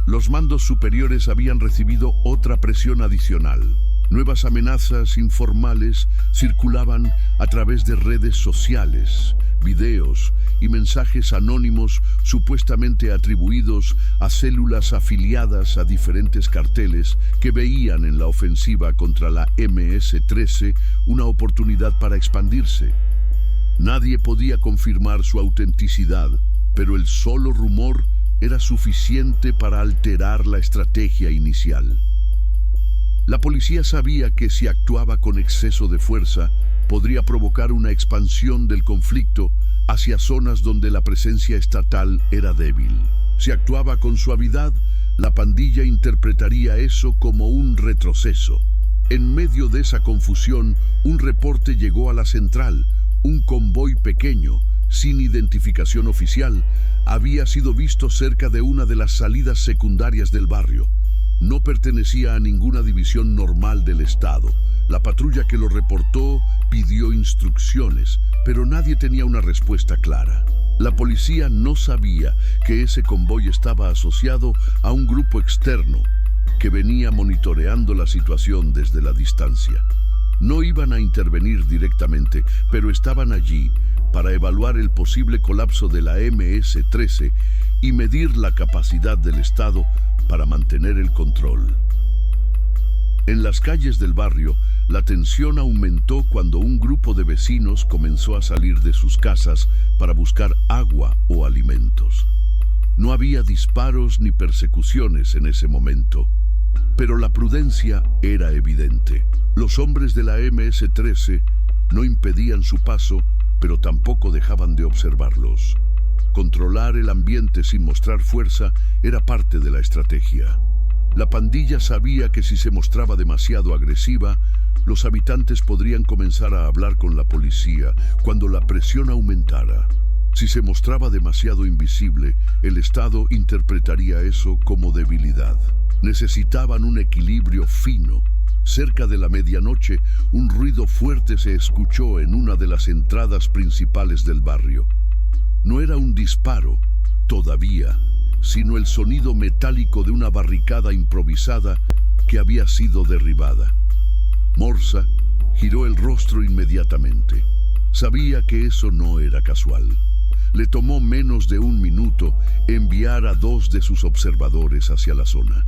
Los mandos superiores habían recibido otra presión adicional. Nuevas amenazas informales circulaban a través de redes sociales, videos y mensajes anónimos supuestamente atribuidos a células afiliadas a diferentes carteles que veían en la ofensiva contra la MS-13 una oportunidad para expandirse. Nadie podía confirmar su autenticidad, pero el solo rumor era suficiente para alterar la estrategia inicial. La policía sabía que si actuaba con exceso de fuerza, podría provocar una expansión del conflicto hacia zonas donde la presencia estatal era débil. Si actuaba con suavidad, la pandilla interpretaría eso como un retroceso. En medio de esa confusión, un reporte llegó a la central. Un convoy pequeño, sin identificación oficial, había sido visto cerca de una de las salidas secundarias del barrio. No pertenecía a ninguna división normal del Estado. La patrulla que lo reportó pidió instrucciones, pero nadie tenía una respuesta clara. La policía no sabía que ese convoy estaba asociado a un grupo externo que venía monitoreando la situación desde la distancia. No iban a intervenir directamente, pero estaban allí para evaluar el posible colapso de la MS-13 y medir la capacidad del Estado para mantener el control. En las calles del barrio, la tensión aumentó cuando un grupo de vecinos comenzó a salir de sus casas para buscar agua o alimentos. No había disparos ni persecuciones en ese momento, pero la prudencia era evidente. Los hombres de la MS-13 no impedían su paso, pero tampoco dejaban de observarlos. Controlar el ambiente sin mostrar fuerza era parte de la estrategia. La pandilla sabía que si se mostraba demasiado agresiva, los habitantes podrían comenzar a hablar con la policía cuando la presión aumentara. Si se mostraba demasiado invisible, el Estado interpretaría eso como debilidad. Necesitaban un equilibrio fino. Cerca de la medianoche, un ruido fuerte se escuchó en una de las entradas principales del barrio. No era un disparo, todavía, sino el sonido metálico de una barricada improvisada que había sido derribada. Morsa giró el rostro inmediatamente. Sabía que eso no era casual. Le tomó menos de un minuto enviar a 2 de sus observadores hacia la zona.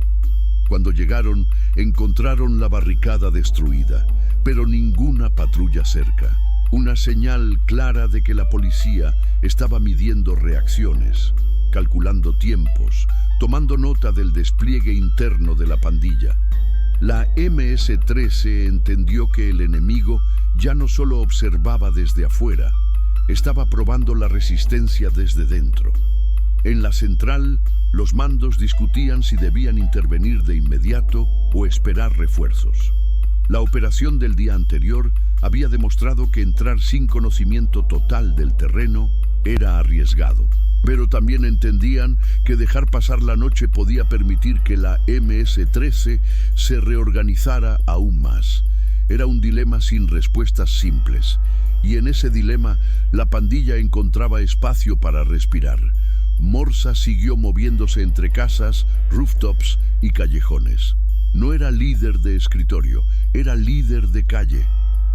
Cuando llegaron, encontraron la barricada destruida, pero ninguna patrulla cerca. Una señal clara de que la policía estaba midiendo reacciones, calculando tiempos, tomando nota del despliegue interno de la pandilla. La MS-13 entendió que el enemigo ya no solo observaba desde afuera, estaba probando la resistencia desde dentro. En la central, los mandos discutían si debían intervenir de inmediato o esperar refuerzos. La operación del día anterior había demostrado que entrar sin conocimiento total del terreno era arriesgado, pero también entendían que dejar pasar la noche podía permitir que la MS-13 se reorganizara aún más. Era un dilema sin respuestas simples, y en ese dilema la pandilla encontraba espacio para respirar. Morsa siguió moviéndose entre casas, rooftops y callejones. No era líder de escritorio, era líder de calle.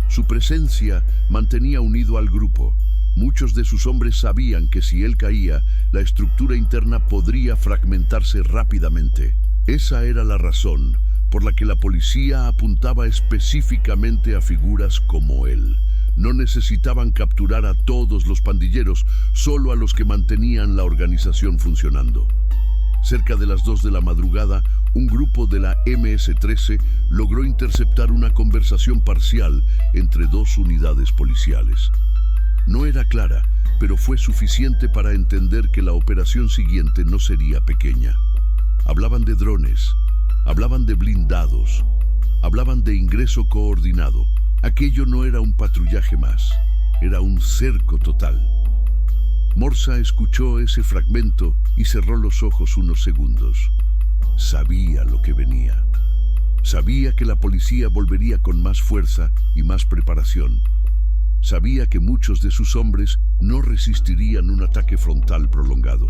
Su presencia mantenía unido al grupo. Muchos de sus hombres sabían que si él caía, la estructura interna podría fragmentarse rápidamente. Esa era la razón por la que la policía apuntaba específicamente a figuras como él. No necesitaban capturar a todos los pandilleros, solo a los que mantenían la organización funcionando. Cerca de las 2 de la madrugada, un grupo de la MS-13 logró interceptar una conversación parcial entre 2 unidades policiales. No era clara, pero fue suficiente para entender que la operación siguiente no sería pequeña. Hablaban de drones, hablaban de blindados, hablaban de ingreso coordinado. Aquello no era un patrullaje más, era un cerco total. Morsa escuchó ese fragmento y cerró los ojos unos segundos. Sabía lo que venía. Sabía que la policía volvería con más fuerza y más preparación. Sabía que muchos de sus hombres no resistirían un ataque frontal prolongado,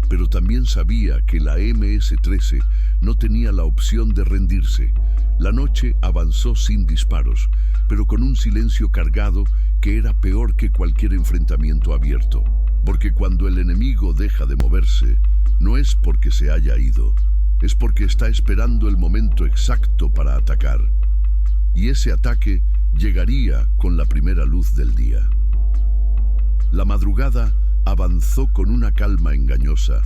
pero también sabía que la MS-13 no tenía la opción de rendirse. La noche avanzó sin disparos, pero con un silencio cargado que era peor que cualquier enfrentamiento abierto. Porque cuando el enemigo deja de moverse, no es porque se haya ido, es porque está esperando el momento exacto para atacar. Y ese ataque llegaría con la primera luz del día. La madrugada avanzó con una calma engañosa,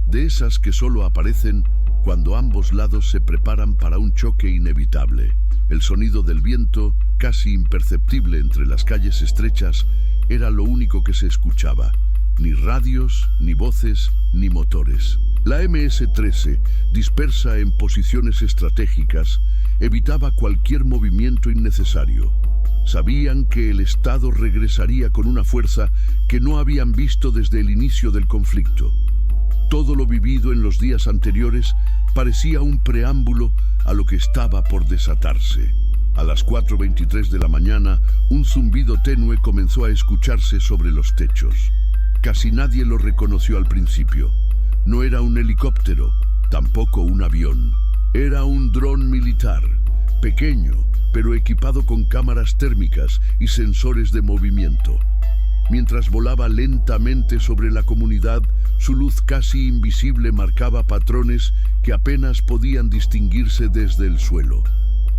de esas que solo aparecen cuando ambos lados se preparan para un choque inevitable. El sonido del viento, casi imperceptible entre las calles estrechas, era lo único que se escuchaba. Ni radios, ni voces, ni motores. La MS-13, dispersa en posiciones estratégicas, evitaba cualquier movimiento innecesario. Sabían que el Estado regresaría con una fuerza que no habían visto desde el inicio del conflicto. Todo lo vivido en los días anteriores parecía un preámbulo a lo que estaba por desatarse. A las 4:23 de la mañana, un zumbido tenue comenzó a escucharse sobre los techos. Casi nadie lo reconoció al principio. No era un helicóptero, tampoco un avión. Era un dron militar, pequeño, pero equipado con cámaras térmicas y sensores de movimiento. Mientras volaba lentamente sobre la comunidad, su luz casi invisible marcaba patrones que apenas podían distinguirse desde el suelo.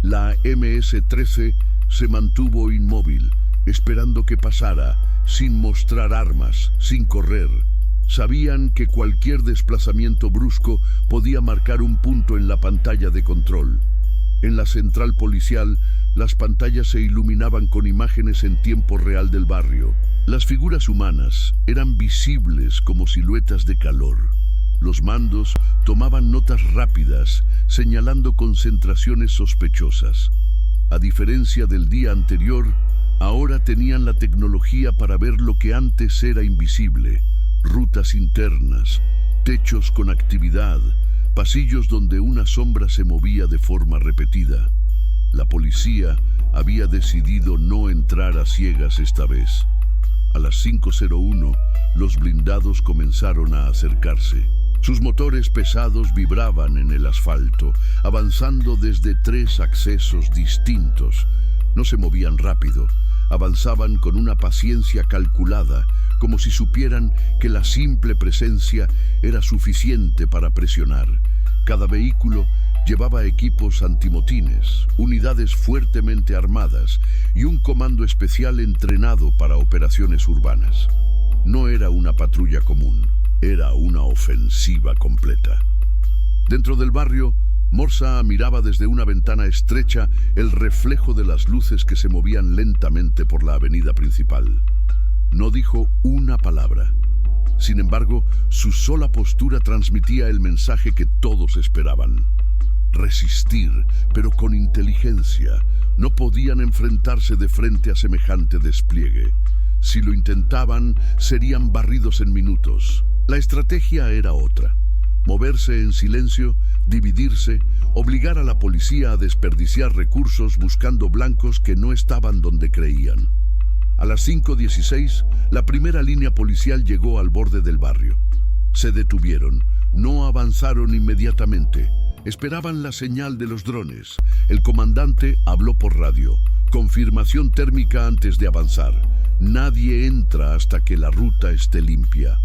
La MS-13 se mantuvo inmóvil, esperando que pasara, sin mostrar armas, sin correr. Sabían que cualquier desplazamiento brusco podía marcar un punto en la pantalla de control. En la central policial, las pantallas se iluminaban con imágenes en tiempo real del barrio. Las figuras humanas eran visibles como siluetas de calor. Los mandos tomaban notas rápidas, señalando concentraciones sospechosas. A diferencia del día anterior, ahora tenían la tecnología para ver lo que antes era invisible: rutas internas, techos con actividad, pasillos donde una sombra se movía de forma repetida. La policía había decidido no entrar a ciegas esta vez. A las 5:01, los blindados comenzaron a acercarse. Sus motores pesados vibraban en el asfalto, avanzando desde 3 accesos distintos. No se movían rápido, avanzaban con una paciencia calculada, como si supieran que la simple presencia era suficiente para presionar. Cada vehículo llevaba equipos antimotines, unidades fuertemente armadas y un comando especial entrenado para operaciones urbanas. No era una patrulla común, era una ofensiva completa. Dentro del barrio, Morsa miraba desde una ventana estrecha el reflejo de las luces que se movían lentamente por la avenida principal. No dijo una palabra. Sin embargo, su sola postura transmitía el mensaje que todos esperaban. Resistir, pero con inteligencia. No podían enfrentarse de frente a semejante despliegue. Si lo intentaban, serían barridos en minutos. La estrategia era otra. Moverse en silencio, dividirse, obligar a la policía a desperdiciar recursos buscando blancos que no estaban donde creían. A las 5:16, la primera línea policial llegó al borde del barrio. Se detuvieron, no avanzaron inmediatamente. Esperaban la señal de los drones. El comandante habló por radio. Confirmación térmica antes de avanzar. Nadie entra hasta que la ruta esté limpia.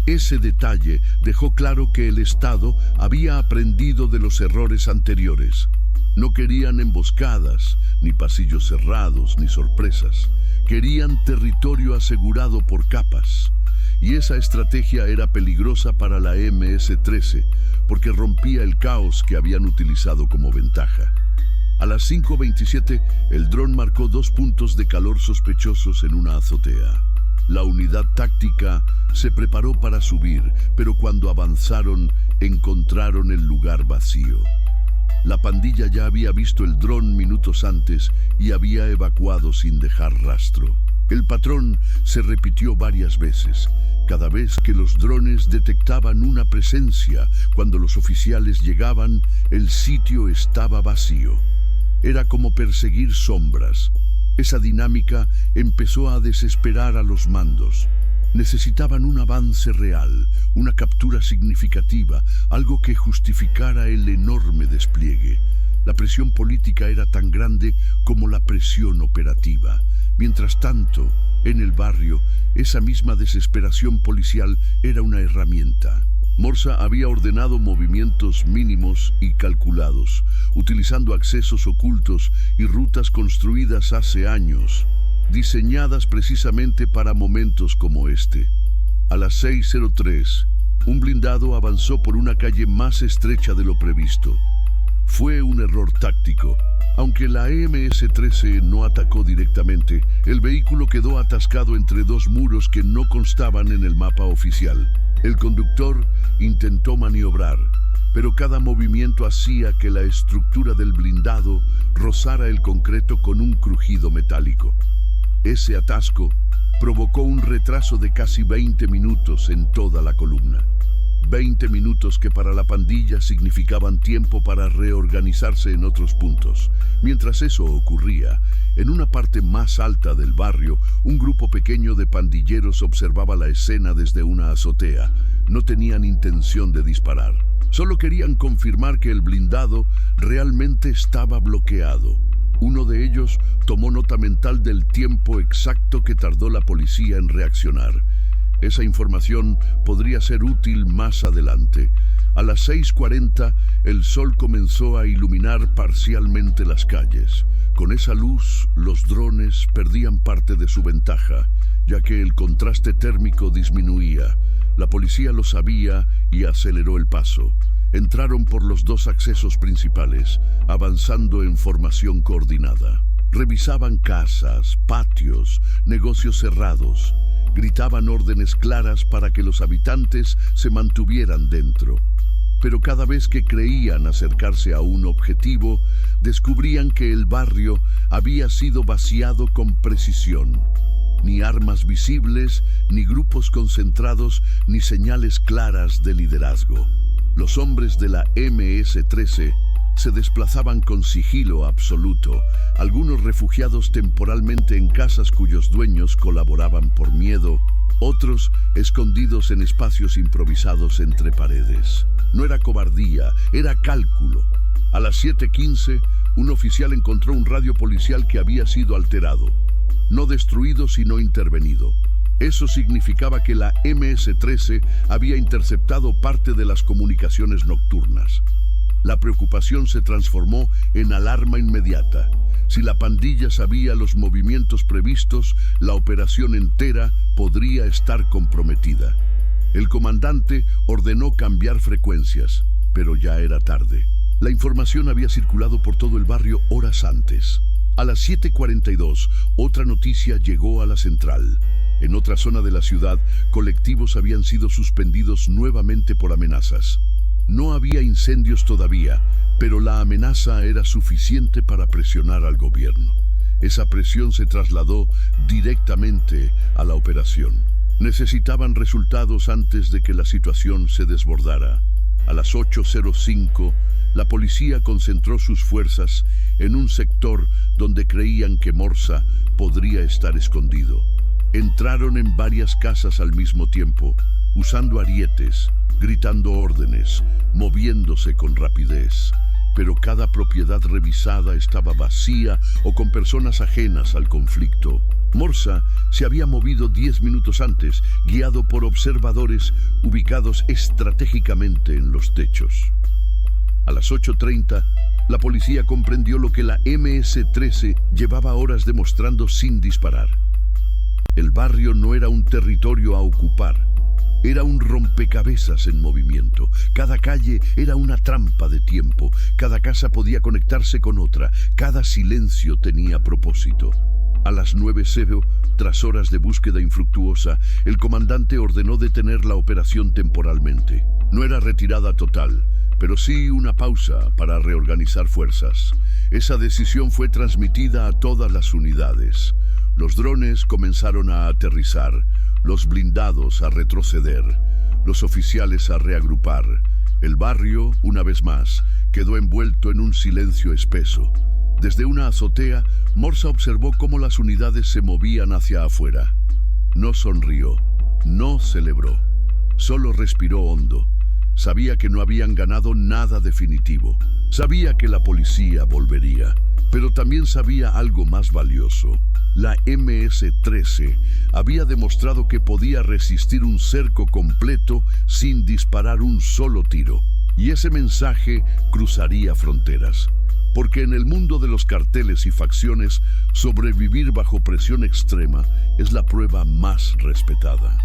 Ese detalle dejó claro que el Estado había aprendido de los errores anteriores. No querían emboscadas, ni pasillos cerrados, ni sorpresas. Querían territorio asegurado por capas. Y esa estrategia era peligrosa para la MS-13, porque rompía el caos que habían utilizado como ventaja. A las 5:27, el dron marcó 2 puntos de calor sospechosos en una azotea. La unidad táctica se preparó para subir, pero cuando avanzaron, encontraron el lugar vacío. La pandilla ya había visto el dron minutos antes y había evacuado sin dejar rastro. El patrón se repitió varias veces. Cada vez que los drones detectaban una presencia, cuando los oficiales llegaban, el sitio estaba vacío. Era como perseguir sombras. Esa dinámica empezó a desesperar a los mandos. Necesitaban un avance real, una captura significativa, algo que justificara el enorme despliegue. La presión política era tan grande como la presión operativa. Mientras tanto, en el barrio, esa misma desesperación policial era una herramienta. Morsa había ordenado movimientos mínimos y calculados, utilizando accesos ocultos y rutas construidas hace años, diseñadas precisamente para momentos como este. A las 6:03, un blindado avanzó por una calle más estrecha de lo previsto. Fue un error táctico. Aunque la MS-13 no atacó directamente, el vehículo quedó atascado entre 2 muros que no constaban en el mapa oficial. El conductor intentó maniobrar, pero cada movimiento hacía que la estructura del blindado rozara el concreto con un crujido metálico. Ese atasco provocó un retraso de casi 20 minutos en toda la columna. 20 minutos que para la pandilla significaban tiempo para reorganizarse en otros puntos. Mientras eso ocurría, en una parte más alta del barrio, un grupo pequeño de pandilleros observaba la escena desde una azotea. No tenían intención de disparar. Solo querían confirmar que el blindado realmente estaba bloqueado. Uno de ellos tomó nota mental del tiempo exacto que tardó la policía en reaccionar. Esa información podría ser útil más adelante. A las 6:40, el sol comenzó a iluminar parcialmente las calles. Con esa luz, los drones perdían parte de su ventaja, ya que el contraste térmico disminuía. La policía lo sabía y aceleró el paso. Entraron por los 2 accesos principales, avanzando en formación coordinada. Revisaban casas, patios, negocios cerrados. Gritaban órdenes claras para que los habitantes se mantuvieran dentro. Pero cada vez que creían acercarse a un objetivo, descubrían que el barrio había sido vaciado con precisión. Ni armas visibles, ni grupos concentrados, ni señales claras de liderazgo. Los hombres de la MS-13 se desplazaban con sigilo absoluto, algunos refugiados temporalmente en casas cuyos dueños colaboraban por miedo, otros escondidos en espacios improvisados entre paredes. No era cobardía, era cálculo. A las 7:15, un oficial encontró un radio policial que había sido alterado. No destruido, sino intervenido. Eso significaba que la MS-13 había interceptado parte de las comunicaciones nocturnas. La preocupación se transformó en alarma inmediata. Si la pandilla sabía los movimientos previstos, la operación entera podría estar comprometida. El comandante ordenó cambiar frecuencias, pero ya era tarde. La información había circulado por todo el barrio horas antes. A las 7:42, otra noticia llegó a la central. En otra zona de la ciudad, colectivos habían sido suspendidos nuevamente por amenazas. No había incendios todavía, pero la amenaza era suficiente para presionar al gobierno. Esa presión se trasladó directamente a la operación. Necesitaban resultados antes de que la situación se desbordara. A las 8:05, la policía concentró sus fuerzas en un sector donde creían que Morsa podría estar escondido. Entraron en varias casas al mismo tiempo, usando arietes, gritando órdenes, moviéndose con rapidez. Pero cada propiedad revisada estaba vacía o con personas ajenas al conflicto. Morsa se había movido 10 minutos antes, guiado por observadores ubicados estratégicamente en los techos. A las 8:30, la policía comprendió lo que la MS-13 llevaba horas demostrando sin disparar. El barrio no era un territorio a ocupar. Era un rompecabezas en movimiento. Cada calle era una trampa de tiempo. Cada casa podía conectarse con otra. Cada silencio tenía propósito. A las 9:00, tras horas de búsqueda infructuosa, el comandante ordenó detener la operación temporalmente. No era retirada total, pero sí una pausa para reorganizar fuerzas. Esa decisión fue transmitida a todas las unidades. Los drones comenzaron a aterrizar, los blindados a retroceder, los oficiales a reagrupar. El barrio, una vez más, quedó envuelto en un silencio espeso. Desde una azotea, Morsa observó cómo las unidades se movían hacia afuera. No sonrió, no celebró, solo respiró hondo. Sabía que no habían ganado nada definitivo. Sabía que la policía volvería, pero también sabía algo más valioso. La MS-13 había demostrado que podía resistir un cerco completo sin disparar un solo tiro. Y ese mensaje cruzaría fronteras. Porque en el mundo de los carteles y facciones, sobrevivir bajo presión extrema es la prueba más respetada.